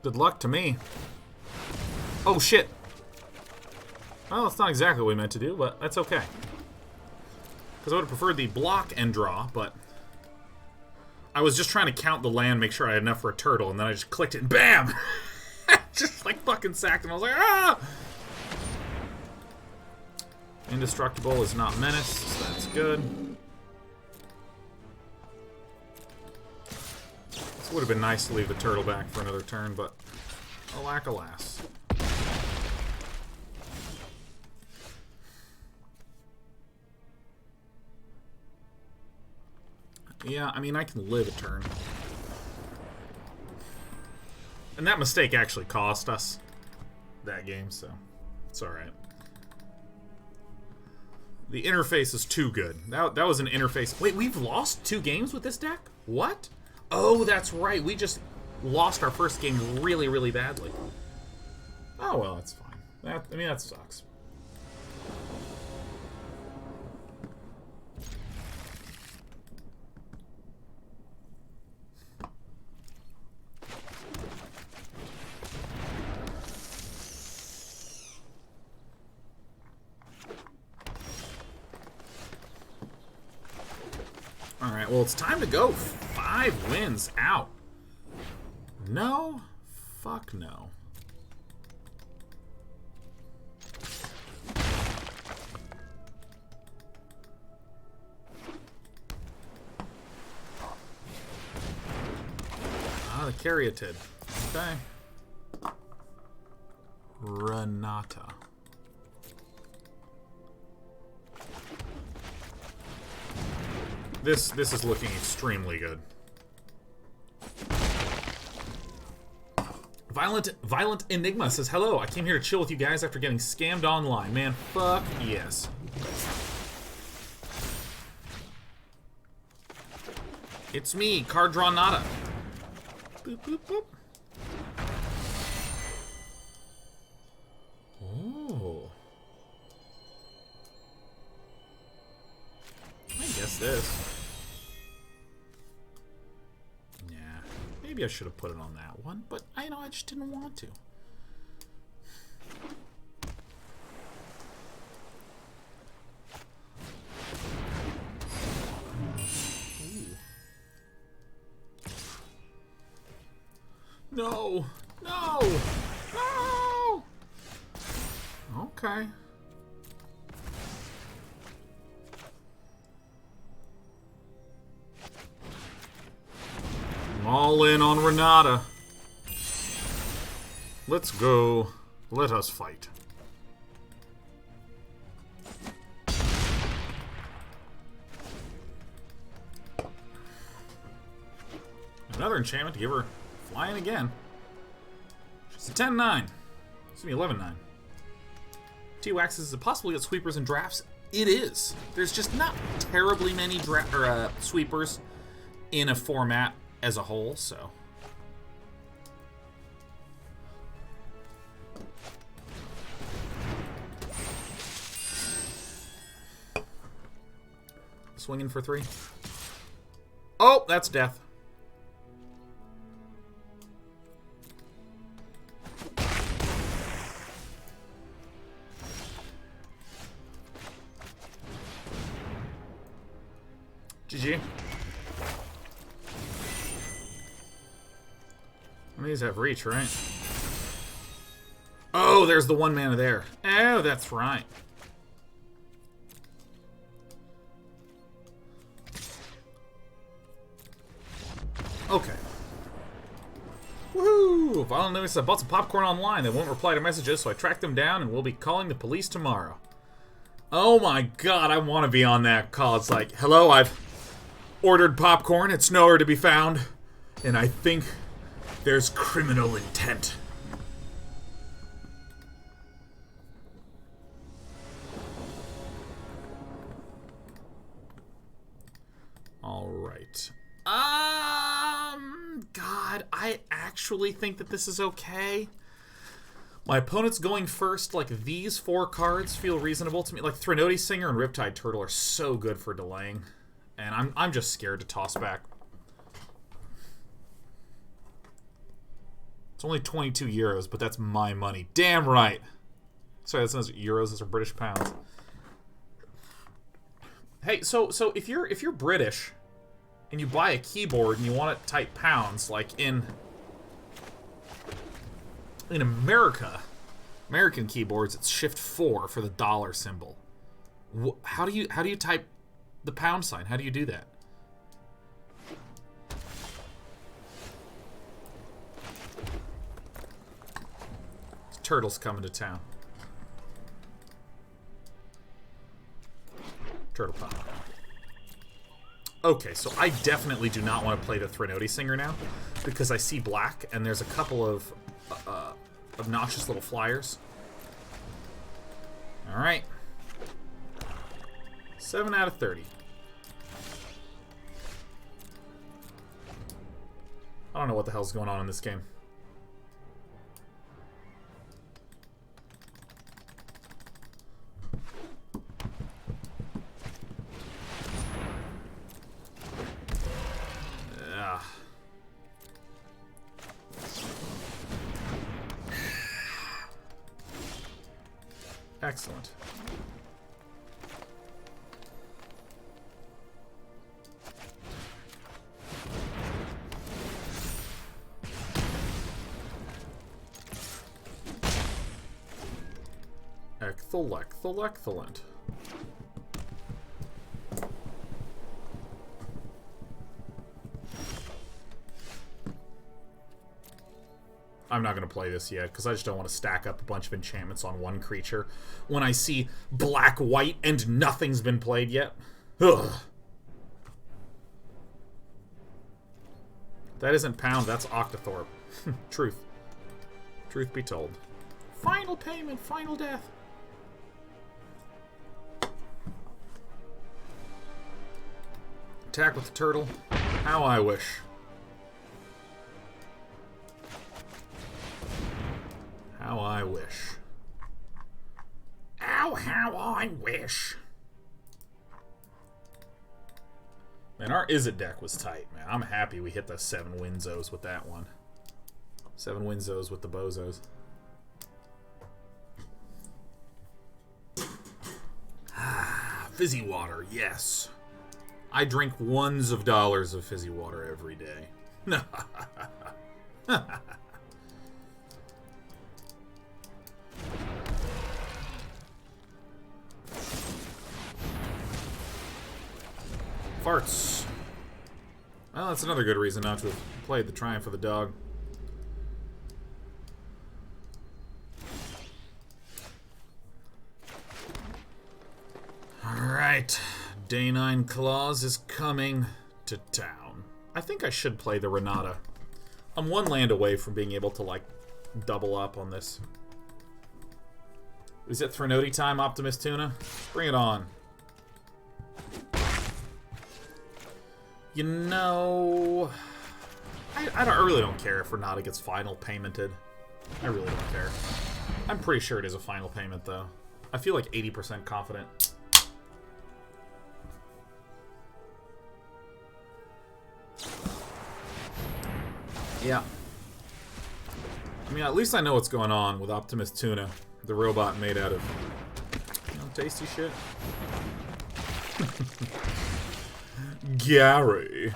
Good luck to me. Oh, shit. Well, that's not exactly what we meant to do, but that's okay. Because I would have preferred the block and draw, but I was just trying to count the land, make sure I had enough for a turtle, and then I just clicked it, and BAM! Just like fucking sacked him. I was like, ah! Indestructible is not menace, so that's good. This would have been nice to leave the turtle back for another turn, but alack alas. Yeah, I mean, I can live a turn. And that mistake actually cost us that game, so it's alright. The interface is too good. That was an interface. Wait, we've lost 2 games with this deck? What? Oh, that's right. We just lost our first game really, really badly. Oh, well, that's fine. I mean, that sucks. Alright, well, it's time to go. 5 wins out. No? Fuck no. Ah, the Caryatid. Okay. Renata. This is looking extremely good. Violent Enigma says, hello, I came here to chill with you guys after getting scammed online. Man, fuck yes. It's me, card draw nada. Boop, boop, boop. Oh. I guess this. Yeah. Maybe I should have put it on that one, but I just didn't want to. No! No! No! Okay. I'm all in on Renata. Let's go. Let us fight. Another enchantment to give her flying again. She's a 10-9. It's gonna be 11-9. T-Wax, is it possible to get sweepers and drafts? It is. There's just not terribly many sweepers in a format as a whole, so. Swinging for 3. Oh, that's death. GG. These have reach, right? Oh, there's the 1 mana there. Oh, that's right. Okay. Woohoo! Violent notice I bought some popcorn online. They won't reply to messages, so I tracked them down and we'll be calling the police tomorrow. Oh my god, I want to be on that call. It's like, hello, I've ordered popcorn. It's nowhere to be found. And I think there's criminal intent. All right. God, I actually think that this is okay. My opponent's going first. Like, these 4 cards feel reasonable to me. Like, Threnody Singer and Riptide Turtle are so good for delaying. And I'm just scared to toss back. It's only 22 euros, but that's my money. Damn right. Sorry, that's not euros, those are British pounds. Hey, so if you're British and you buy a keyboard and you want to type pounds, like in America, American keyboards, it's Shift 4 for the dollar symbol. How do you type the pound sign? How do you do that? Turtle's coming to town. Turtle pop. Okay, so I definitely do not want to play the Threnody Singer now because I see black and there's a couple of obnoxious little flyers. All right. 7 out of 30. I don't know what the hell's going on in this game. Excellent. Excellent. I'm not going to play this yet, because I just don't want to stack up a bunch of enchantments on one creature when I see black-white and nothing's been played yet. Ugh. That isn't Pound, that's Octothorpe. Truth. Truth be told. Final payment, final death. Attack with the turtle. How I wish. How I wish. Ow, how I wish. Man, our Izzet deck was tight, man. I'm happy we hit the 7 Winzos with that one. 7 Winzos with the bozos. Fizzy water, yes. I drink ones of dollars of fizzy water every day. Farts. Well, that's another good reason not to have played the Triumph of the Dog. Alright. Day 9 Claws is coming to town. I think I should play the Renata. I'm 1 land away from being able to, like, double up on this. Is it Threnody time, Optimus Tuna? Bring it on. You know, I really don't care if Renata gets final paymented. I really don't care. I'm pretty sure it is a final payment, though. I feel like 80% confident. Yeah. I mean, at least I know what's going on with Optimus Tuna, the robot made out of, you know, tasty shit. Gary.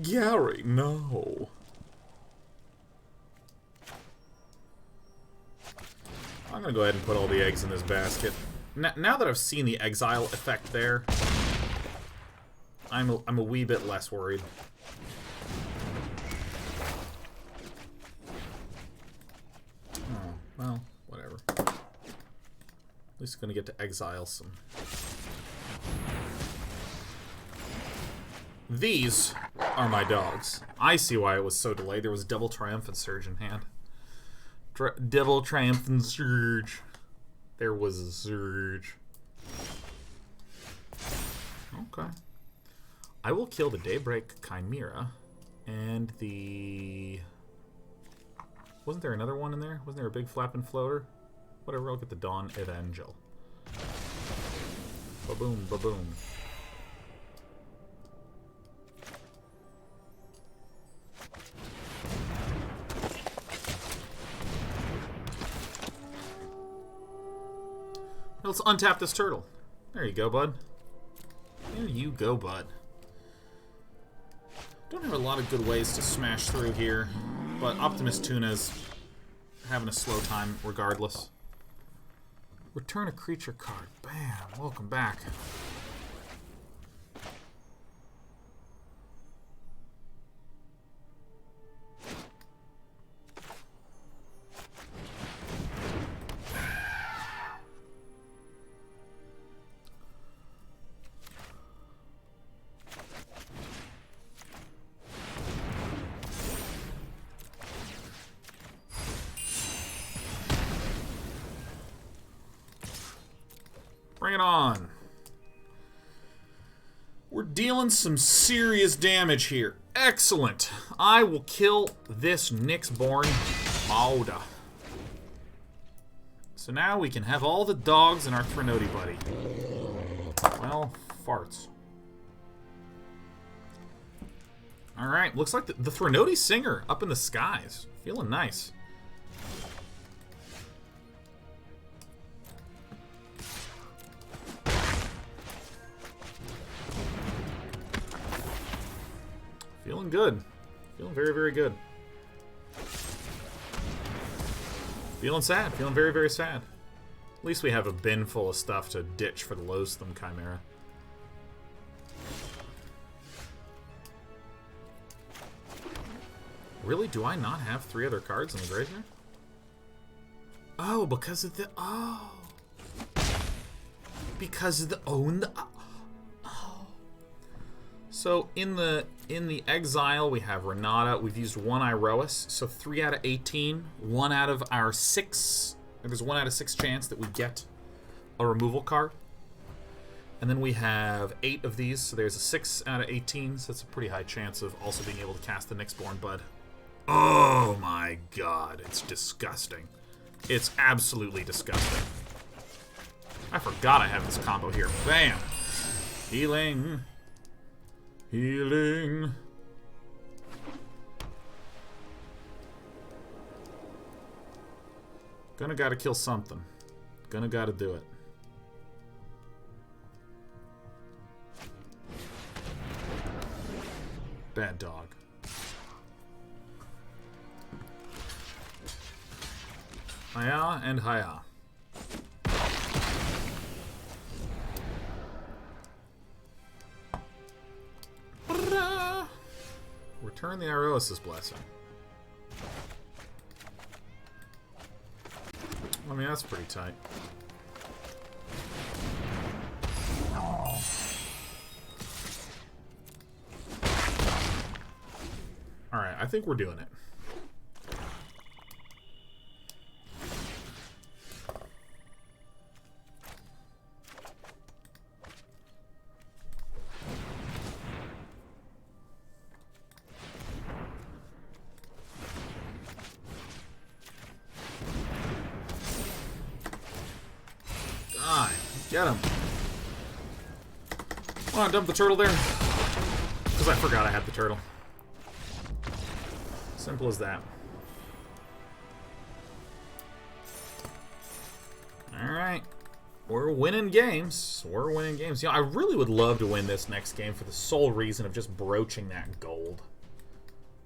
Gary, no. I'm gonna go ahead and put all the eggs in this basket. Now that I've seen the exile effect there, I'm a wee bit less worried. Oh, well, whatever. At least gonna get to exile some. These are my dogs. I see why it was so delayed. There was Devil Triumphant Surge in hand. Devil Triumphant Surge. There was a surge. Okay. I will kill the Daybreak Chimera and the... Wasn't there another one in there? Wasn't there a big flapping floater? Whatever, I'll get the Dawn Evangel. Ba-boom, ba-boom. Let's untap this turtle. There you go, bud. There you go, bud. Don't have a lot of good ways to smash through here, but Optimus Tuna's having a slow time regardless. Return a creature card. Bam. Welcome back. Bring it on. We're dealing some serious damage here. Excellent. I will kill this Nyxborn Mauda. So now we can have all the dogs in our Threnody buddy. Well, farts. Alright, looks like the Threnody Singer up in the skies. Feeling nice. Feeling good. Feeling very, very good. Feeling sad. Feeling very, very sad. At least we have a bin full of stuff to ditch for the Loathsome Chimera. Really? Do I not have 3 other cards in the graveyard? Oh, because of the... Oh. Because of the... Oh, so in the exile we have Renata. We've used 1 Iroas, so 3 out of 18. 1 out of our 6. There's 1 out of 6 chance that we get a removal card. And then we have 8 of these, so there's a 6 out of 18. So that's a pretty high chance of also being able to cast the Nyxborn Bud. Oh my god, it's disgusting. It's absolutely disgusting. I forgot I have this combo here. Bam! Healing. Healing. Gonna gotta kill something. Gonna gotta do it. Bad dog. Hiya and hiya. Return the Iroas' Blessing. I mean, that's pretty tight. Alright, I think we're doing it. Get him. Want to dump the turtle there? Because I forgot I had the turtle. Simple as that. Alright. We're winning games. We're winning games. You know, I really would love to win this next game for the sole reason of just broaching that gold.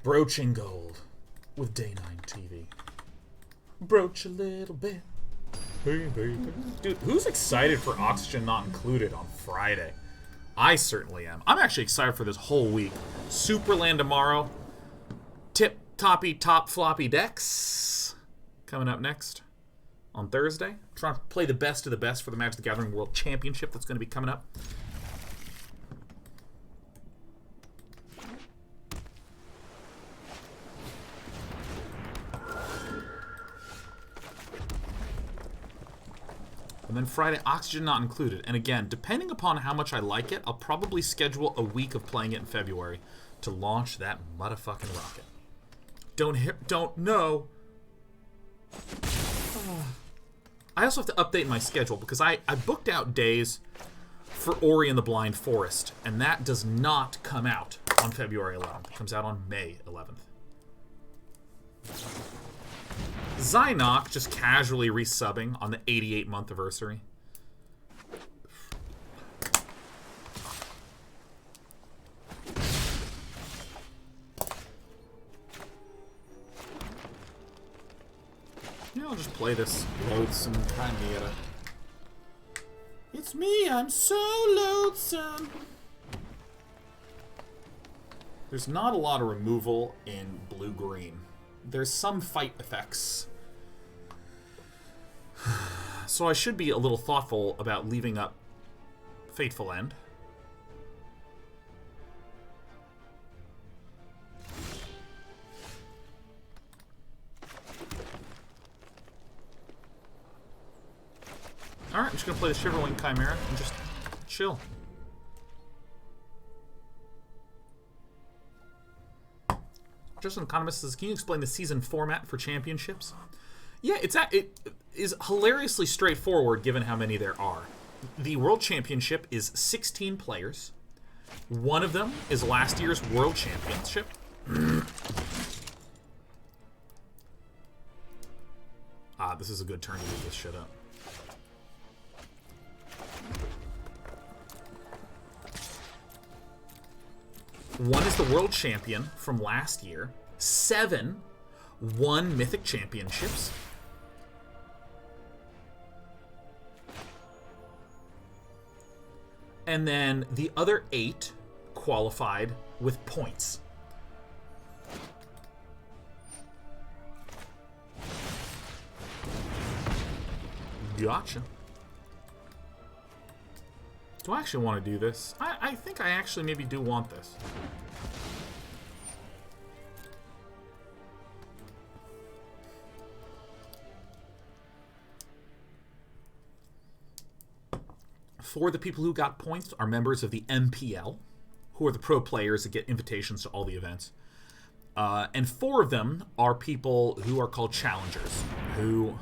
Broaching gold with Day 9 TV. Broach a little bit. Hey, baby. Dude, who's excited for Oxygen Not Included on Friday? I certainly am. I'm actually excited for this whole week. Superland tomorrow. Tip-toppy, top-floppy decks. Coming up next on Thursday. Trying to play the best of the best for the Magic the Gathering World Championship that's going to be coming up. And then Friday, Oxygen Not Included. And again, depending upon how much I like it, I'll probably schedule a week of playing it in February to launch that motherfucking rocket. Don't know. I also have to update my schedule because I booked out days for Ori and the Blind Forest, and that does not come out on February 11th. It comes out on May 11th. Zynok just casually resubbing on the 88-month anniversary. Yeah, I'll just play this loathsome Chimera. It's me, I'm so loathsome. There's not a lot of removal in blue-green. There's some fight effects. So I should be a little thoughtful about leaving up Fateful End. Alright, I'm just going to play the Shiverwing Chimera and just chill. Justin Economist says, can you explain the season format for championships? Yeah, it is hilariously straightforward given how many there are. The World Championship is 16 players. One of them is last year's World Championship. This is a good turn to leave this shit up. One is the world champion from last year. 7 won Mythic Championships. And then the other 8 qualified with points. Gotcha. Do I actually want to do this? I think I actually maybe do want this. For the people who got points are members of the MPL, who are the pro players that get invitations to all the events. And 4 of them are people who are called challengers, who...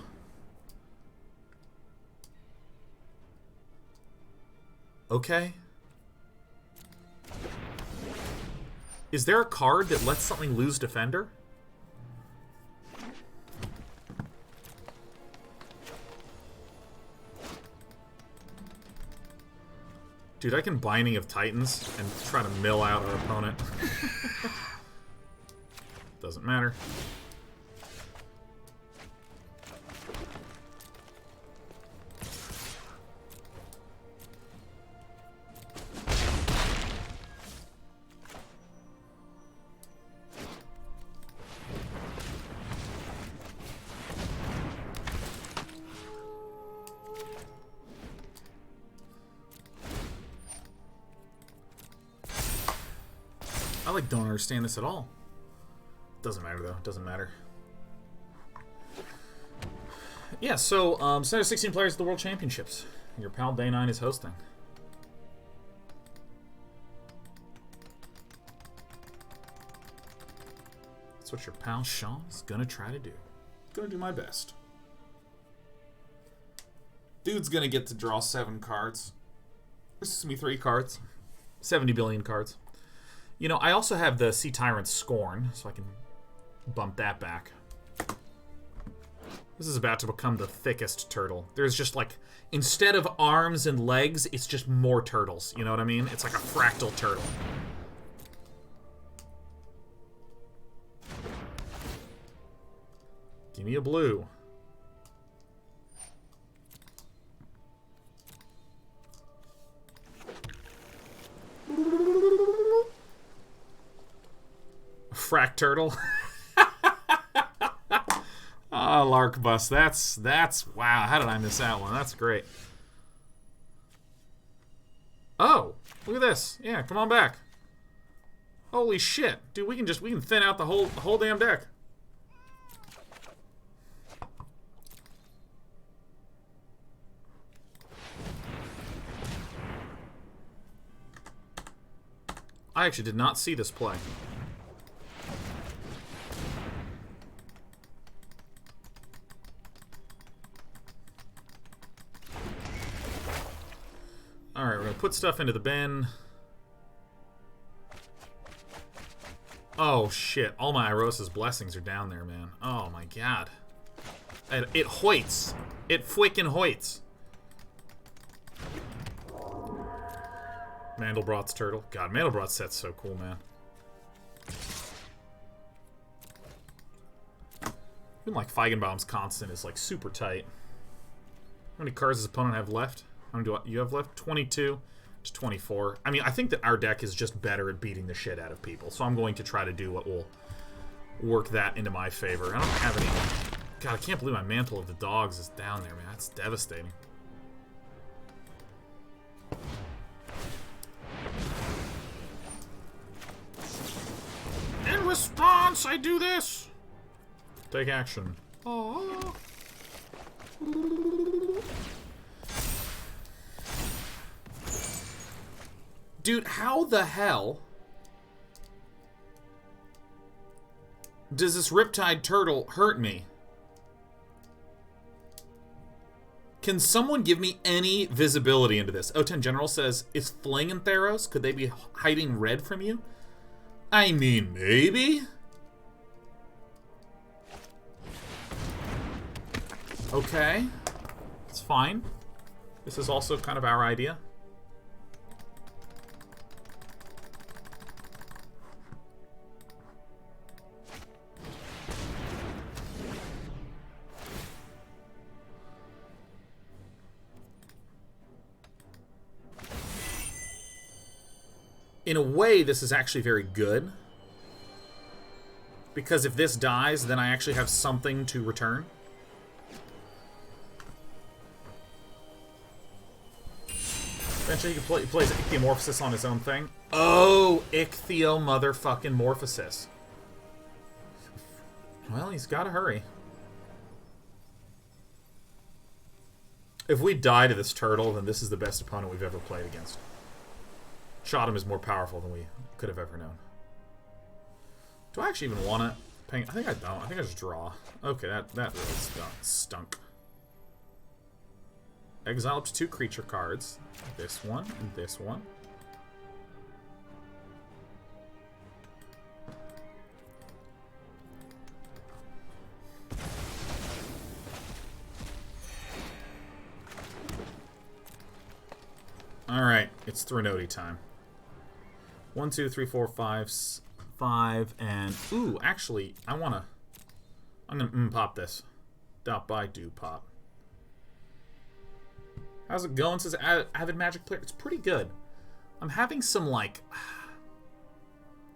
Okay. Is there a card that lets something lose Defender? Dude, I can Binding of Titans and try to mill out our opponent. Doesn't matter. I don't understand this at all. Doesn't matter though. Doesn't matter. Yeah. So, set of 16 players at the World Championships. Your pal Day 9 is hosting. That's what your pal Sean is gonna try to do. Gonna do my best. Dude's gonna get to draw 7 cards. This is gonna be 3 cards. 70 billion cards. You know, I also have the Sea Tyrant Scorn, so I can Bump that back. This is about to become the thickest turtle. There's just like, instead of arms and legs, it's just more turtles. You know what I mean? It's like a fractal turtle. Give me a blue. Frack turtle. Oh, Lark Bus. That's wow. How did I miss that one? That's great. Oh, look at this. Yeah, come on back. Holy shit, dude. We can thin out the whole damn deck. I actually did not see this play. Alright, we're gonna put stuff into the bin. Oh shit, all my Irosa's blessings are down there, man. Oh my god. It hoits. It freaking hoits. Mandelbrot's turtle. God, Mandelbrot's set's so cool, man. Even like Feigenbaum's constant is like super tight. How many cards does opponent have left? How many do you have left? 22 to 24. I mean, I think that our deck is just better at beating the shit out of people, so I'm going to try to do what will work that into my favor. I don't have any... God, I can't believe my Mantle of the Dogs is down there, man. That's devastating. In response, I do this. Take action. Oh. Dude, how the hell does this Riptide Turtle hurt me? Can someone give me any visibility into this? O10 General says, is Fling and Theros? Could they be hiding red from you? I mean, maybe? Okay. It's fine. This is also kind of our idea. In a way, this is actually very good. Because if this dies, then I actually have something to return. Eventually he plays Ichthyomorphosis on his own thing. Oh, Ichthyo motherfucking Morphosis. Well, he's gotta hurry. If we die to this turtle, then this is the best opponent we've ever played against. Shotum is more powerful than we could have ever known. Do I actually even want it? I think I don't. I think I just draw. Okay, that really stunk. Exile up to 2 creature cards. This one and this one. Alright, it's Threnody time. 1, 2, 3, 4, 5, 5, and... Ooh, actually, I'm gonna pop this. Dot by do pop. How's it going? Says Avid Magic player. It's pretty good. I'm having some, like,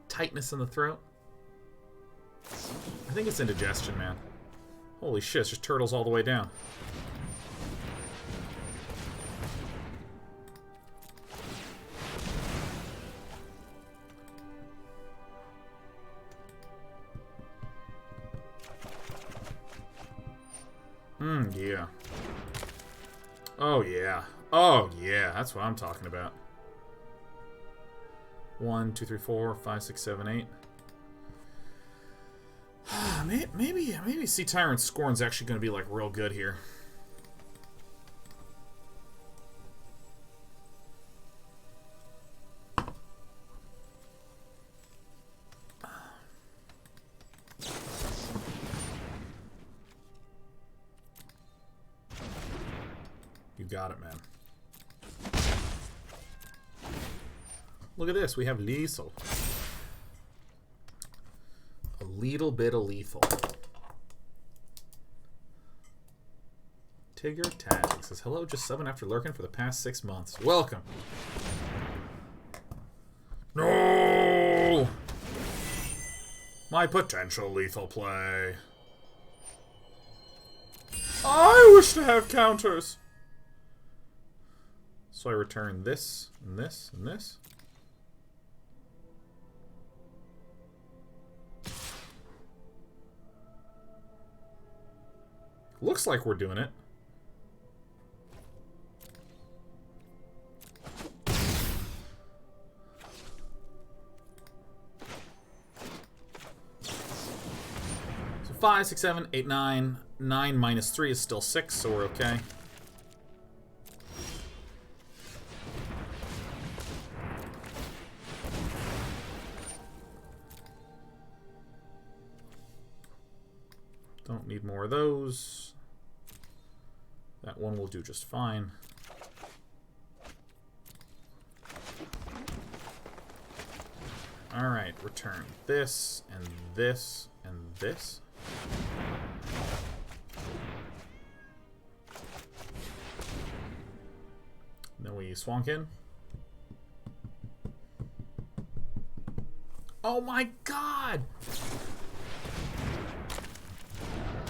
tightness in the throat. I think it's indigestion, man. Holy shit, it's just turtles all the way down. Yeah. Oh, yeah. Oh, yeah. That's what I'm talking about. 1, 2, 3, 4, 5, 6, 7, 8. Maybe Sea Tyrant Scorn's actually going to be, like, real good here. got it, man. Look at this. We have lethal. A little bit of lethal. Tigger Tag says, hello, just 7 after lurking for the past 6 months. Welcome. No! My potential lethal play. I wish to have counters. So I return this, and this, and this. Looks like we're doing it. So 5, 6, 7, 8, 9. 9 minus 3 is still 6, so we're okay. Don't need more of those. That one will do just fine. Alright, return this, and this, and this. Then we swank in. Oh my god!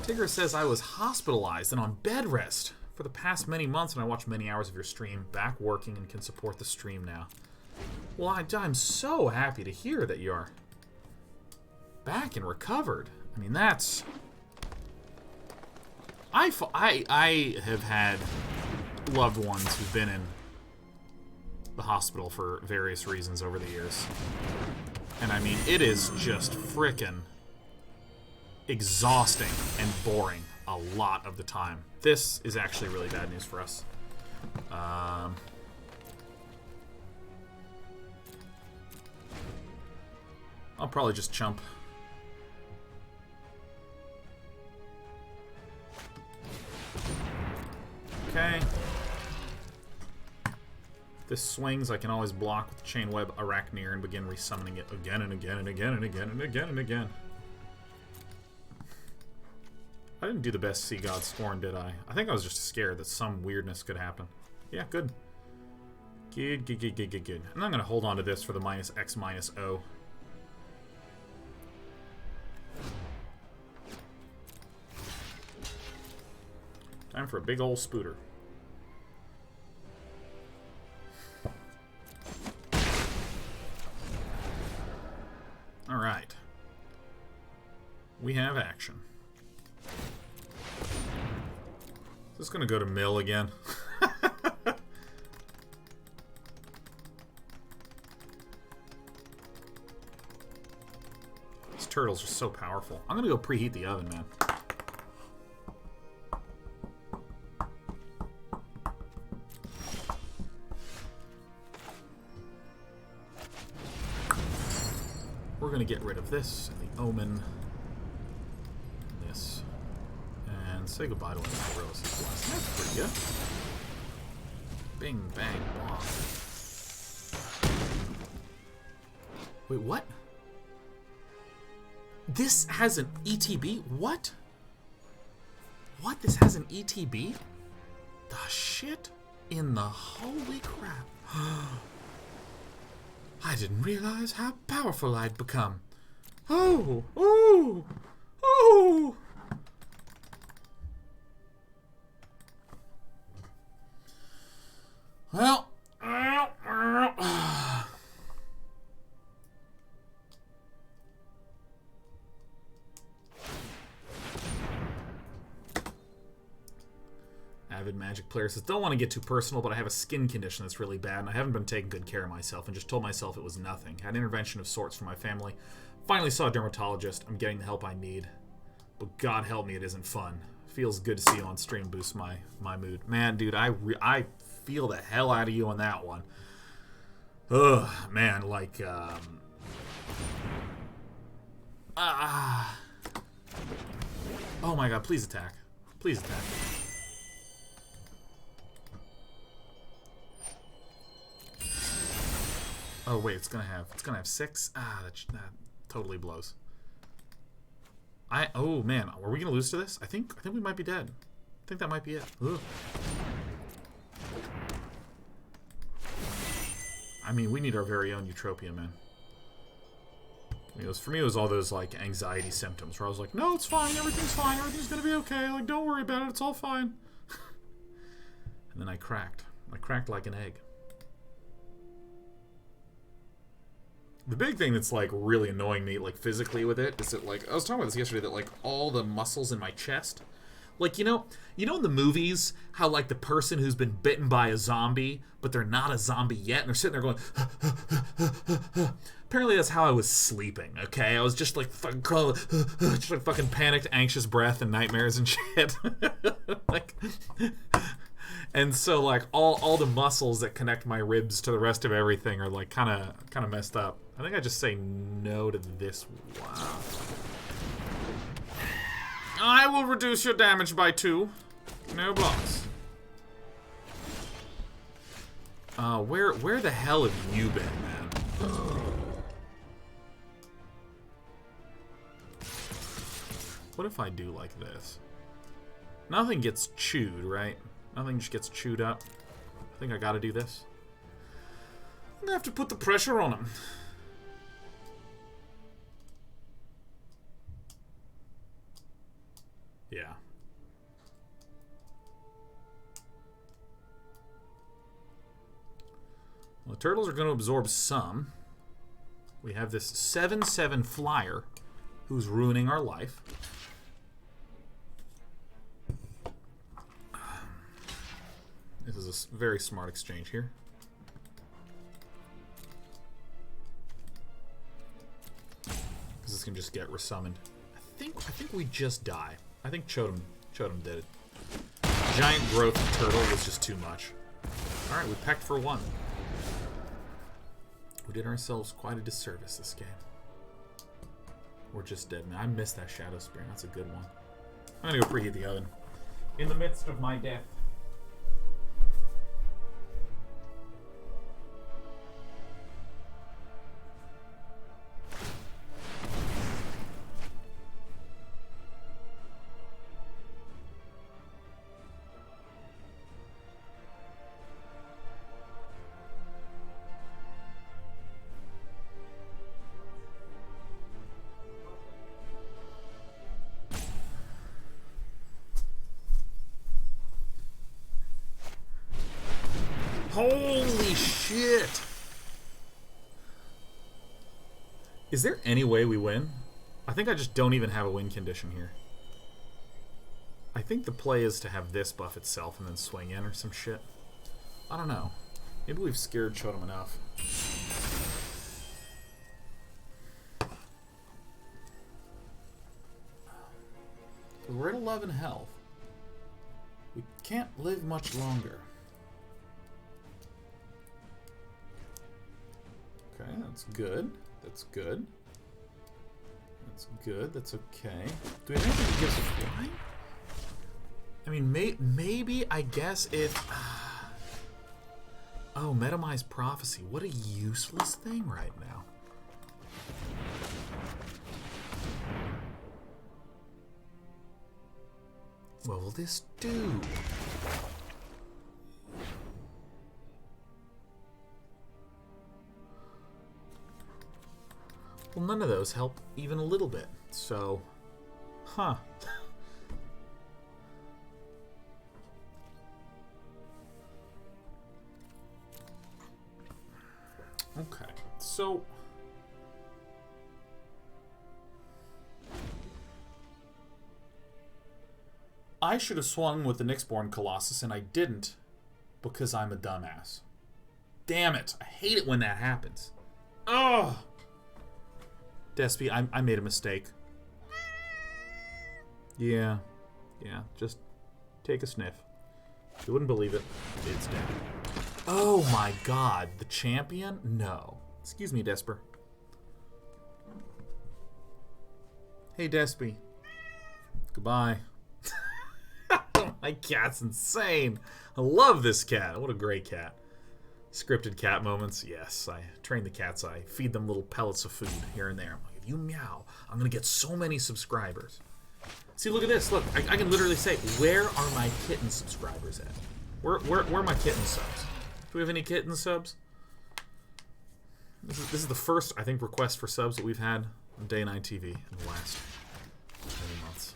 Tigger says I was hospitalized and on bed rest for the past many months, and I watched many hours of your stream. Back working and can support the stream now. Well, I'm so happy to hear that you're back and recovered. I mean, that's... I have had loved ones who've been in the hospital for various reasons over the years. And I mean, it is just frickin' exhausting and boring a lot of the time. This is actually really bad news for us. I'll probably just chump. Okay. This swings, I can always block with Chain Web Arachneer and begin resummoning it again and again and again and again and again and again. I didn't do the best Sea God Scorn, did I? I think I was just scared that some weirdness could happen. Yeah, good. Good, good, good, good, good, good. And I'm going to hold on to this for the minus X minus O. Time for a big old spooter. Alright. We have action. Is this going to go to mill again? These turtles are so powerful. I'm going to go preheat the oven, man. We're going to get rid of this and the omen. This. And say goodbye to Theros' blessing. That's pretty good. Bing, bang, bong. Wait, what? This has an ETB? What? What? This has an ETB? The shit in the holy crap. I didn't realize how powerful I'd become. Oh! Oh! Oh! Well... Avid Magic player says, don't want to get too personal, but I have a skin condition that's really bad, and I haven't been taking good care of myself, and just told myself it was nothing. Had an intervention of sorts from my family. Finally saw a dermatologist. I'm getting the help I need. But God help me, it isn't fun. Feels good to see you on stream, boosts my mood. Man, dude, I feel the hell out of you on that one. Ugh, man, like, oh my God, please attack. Please attack. Oh wait, it's gonna have 6. Ah, that totally blows. Oh man, are we gonna lose to this? I think we might be dead. I think that might be it. Ugh. I mean, we need our very own Eutropia, man. I mean, for me, it was all those like anxiety symptoms where I was like, no, it's fine, everything's gonna be okay. Like, don't worry about it, it's all fine. And then I cracked like an egg. The big thing that's like really annoying me, like physically with it, is that like I was talking about this yesterday, that like all the muscles in my chest, like you know in the movies how like the person who's been bitten by a zombie but they're not a zombie yet and they're sitting there going apparently that's how I was sleeping. Okay, I was just like fucking panicked, anxious breath and nightmares and shit. Like, and so like all the muscles that connect my ribs to the rest of everything are like kind of messed up. I think I just say no to this. Wow. I will reduce your damage by 2. No blocks. Where the hell have you been, man? What if I do like this? Nothing gets chewed, right? Nothing just gets chewed up. I think I gotta do this. I'm gonna have to put the pressure on him. Yeah. Well, the turtles are going to absorb some. We have this 7/7 flyer who's ruining our life. This is a very smart exchange here. Because this can just get resummoned. I think we just die. I think Chodum did it. Giant growth turtle was just too much. Alright, we pecked for 1. We did ourselves quite a disservice this game. We're just dead, man. I missed that Shadow Spear. That's a good one. I'm gonna go preheat the oven. In the midst of my death. Holy shit! Is there any way we win? I think I just don't even have a win condition here. I think the play is to have this buff itself and then swing in or some shit. I don't know. Maybe we've scared Chodum enough. We're at 11 health. We can't live much longer. Okay, that's good. That's good. That's good. That's okay. Do we have anything that gives us flying? I mean, maybe, I guess if... Oh, Metamize Prophecy. What a useless thing right now. What will this do? Well, none of those help even a little bit, so... Huh. Okay, so... I should have swung with the Nyxborn Colossus, and I didn't, because I'm a dumbass. Damn it! I hate it when that happens. Ugh! Despy, I made a mistake. Yeah, just take a sniff. You wouldn't believe it. It's dead. Oh my god, the champion? No. Excuse me, Desper. Hey, Despy. Goodbye. My cat's insane. I love this cat. What a great cat. Scripted cat moments. Yes, I train the cats. I feed them little pellets of food here and there. I'm like, if you meow, I'm going to get so many subscribers. See, look at this. Look, I can literally say, where are my kitten subscribers at? Where are my kitten subs? Do we have any kitten subs? This is the first, I think, request for subs that we've had on Day 9 TV in the last many months.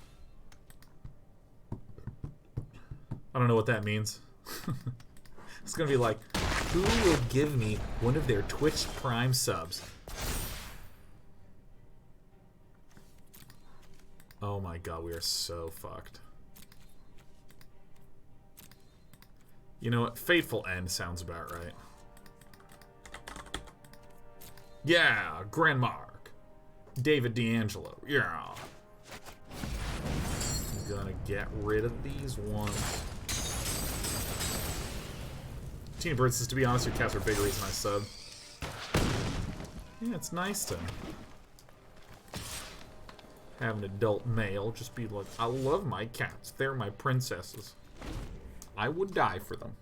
I don't know what that means. It's going to be like, who will give me one of their Twitch Prime subs? Oh my god, we are so fucked. You know what? Fateful End sounds about right. Yeah, Grand Mark. David D'Angelo. Yeah. I'm gonna get rid of these ones. Tina Bird says, to be honest, your cats are a big reason I sub. Yeah, it's nice to have an adult male just be like, I love my cats. They're my princesses. I would die for them.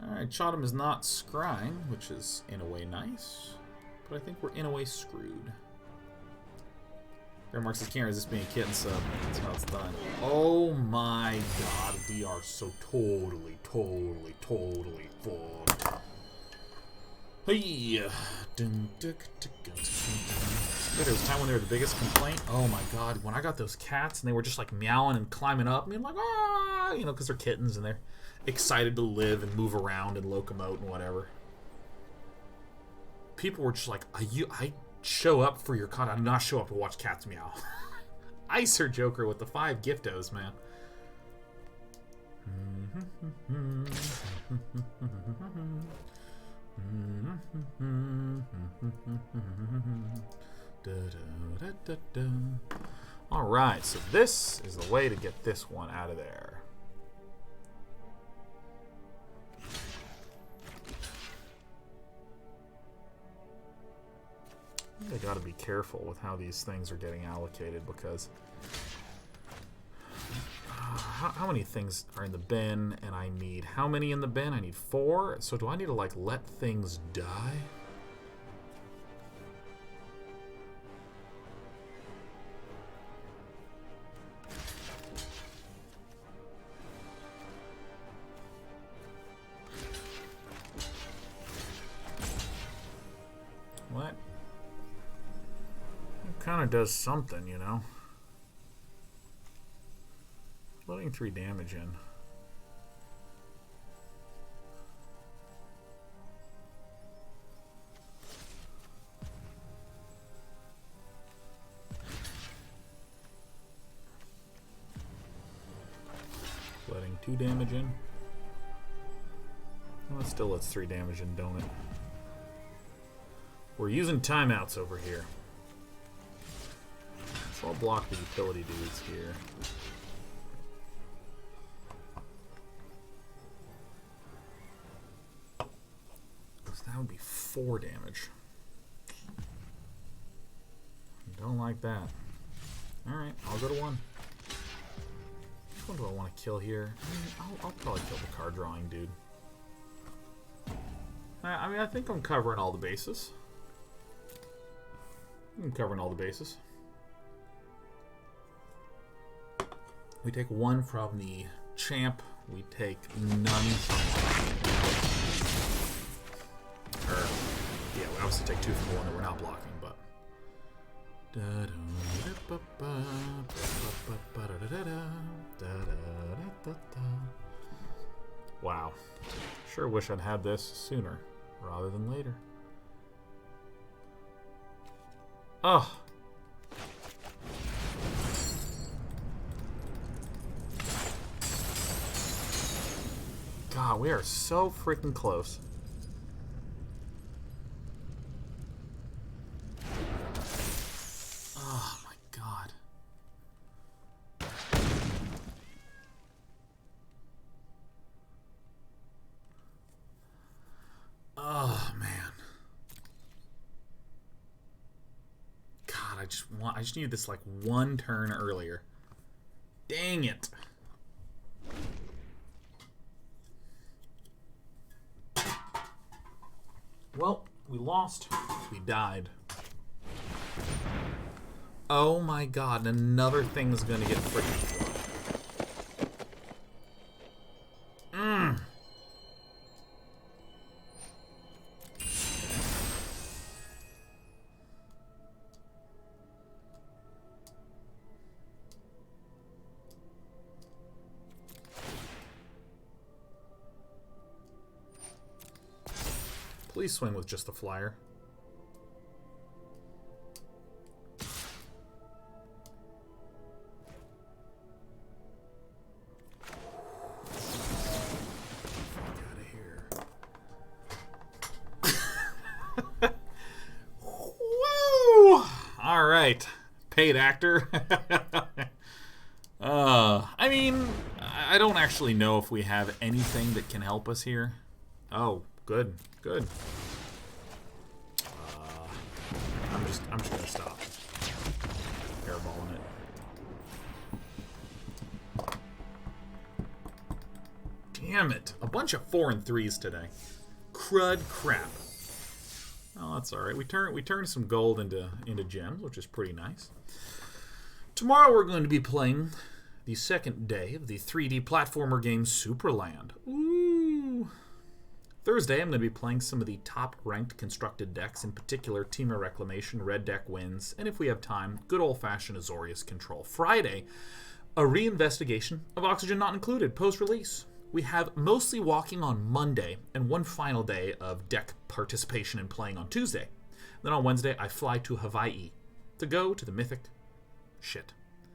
Alright, Chatham is not scrying, which is in a way nice. But I think we're in a way screwed. There, Mark says, can't resist being a kitten sub. That's how it's done. Oh my god, we are so totally fucked. Hey! There was a time when they were the biggest complaint. Oh my god, when I got those cats and they were just like meowing and climbing up, I mean, like, ah, you know, because they're kittens and they're excited to live and move around and locomote and whatever. People were just like, I show up for your content. I do not show up to watch cats meow. Icer Joker with the 5 giftos, man. Alright, so this is the way to get this one out of there. I gotta be careful with how these things are getting allocated because how many things are in the bin and I need how many in the bin? I need 4. So do I need to like let things die? What? It kind of does something, you know. Letting 3 damage in. Letting 2 damage in. Well, it still lets 3 damage in, don't it? We're using timeouts over here. So I'll block the utility dudes here. That would be 4 damage. Don't like that. Alright, I'll go to 1. Which one do I want to kill here? I'll probably kill the card drawing dude. I mean, I think I'm covering all the bases. I'm covering all the bases. We take 1 from the champ. We take none from yeah, we obviously take 2 from the one that we're not blocking, but wow. Sure wish I'd had this sooner rather than later. Oh. God, we are so freaking close. Oh my God. Oh man. God, I just needed this like 1 turn earlier. Dang it. Well, we lost. We died. Oh my god, another thing's gonna get freaking flubbed. Please swing with just the flyer. Woo! All right, paid actor. I mean, I don't actually know if we have anything that can help us here. Oh, good, good. I'm just gonna stop airballing it. Damn it! A bunch of 4 and 3s today. Crud crap. Oh, that's all right. We turned some gold into gems, which is pretty nice. Tomorrow we're going to be playing the second day of the 3D platformer game Superland. Ooh. Thursday I'm going to be playing some of the top-ranked constructed decks, in particular Temur Reclamation, Red Deck wins, and if we have time, good old-fashioned Azorius Control. Friday, a reinvestigation of Oxygen Not Included post-release. We have Mostly Walking on Monday, and one final day of deck participation and playing on Tuesday. Then on Wednesday, I fly to Hawaii to go to the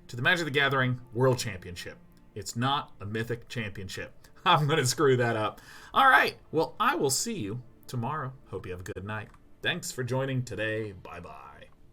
to the Magic the Gathering World Championship. It's not a Mythic Championship. I'm going to screw that up. All right, well, I will see you tomorrow. Hope you have a good night. Thanks for joining today. Bye-bye.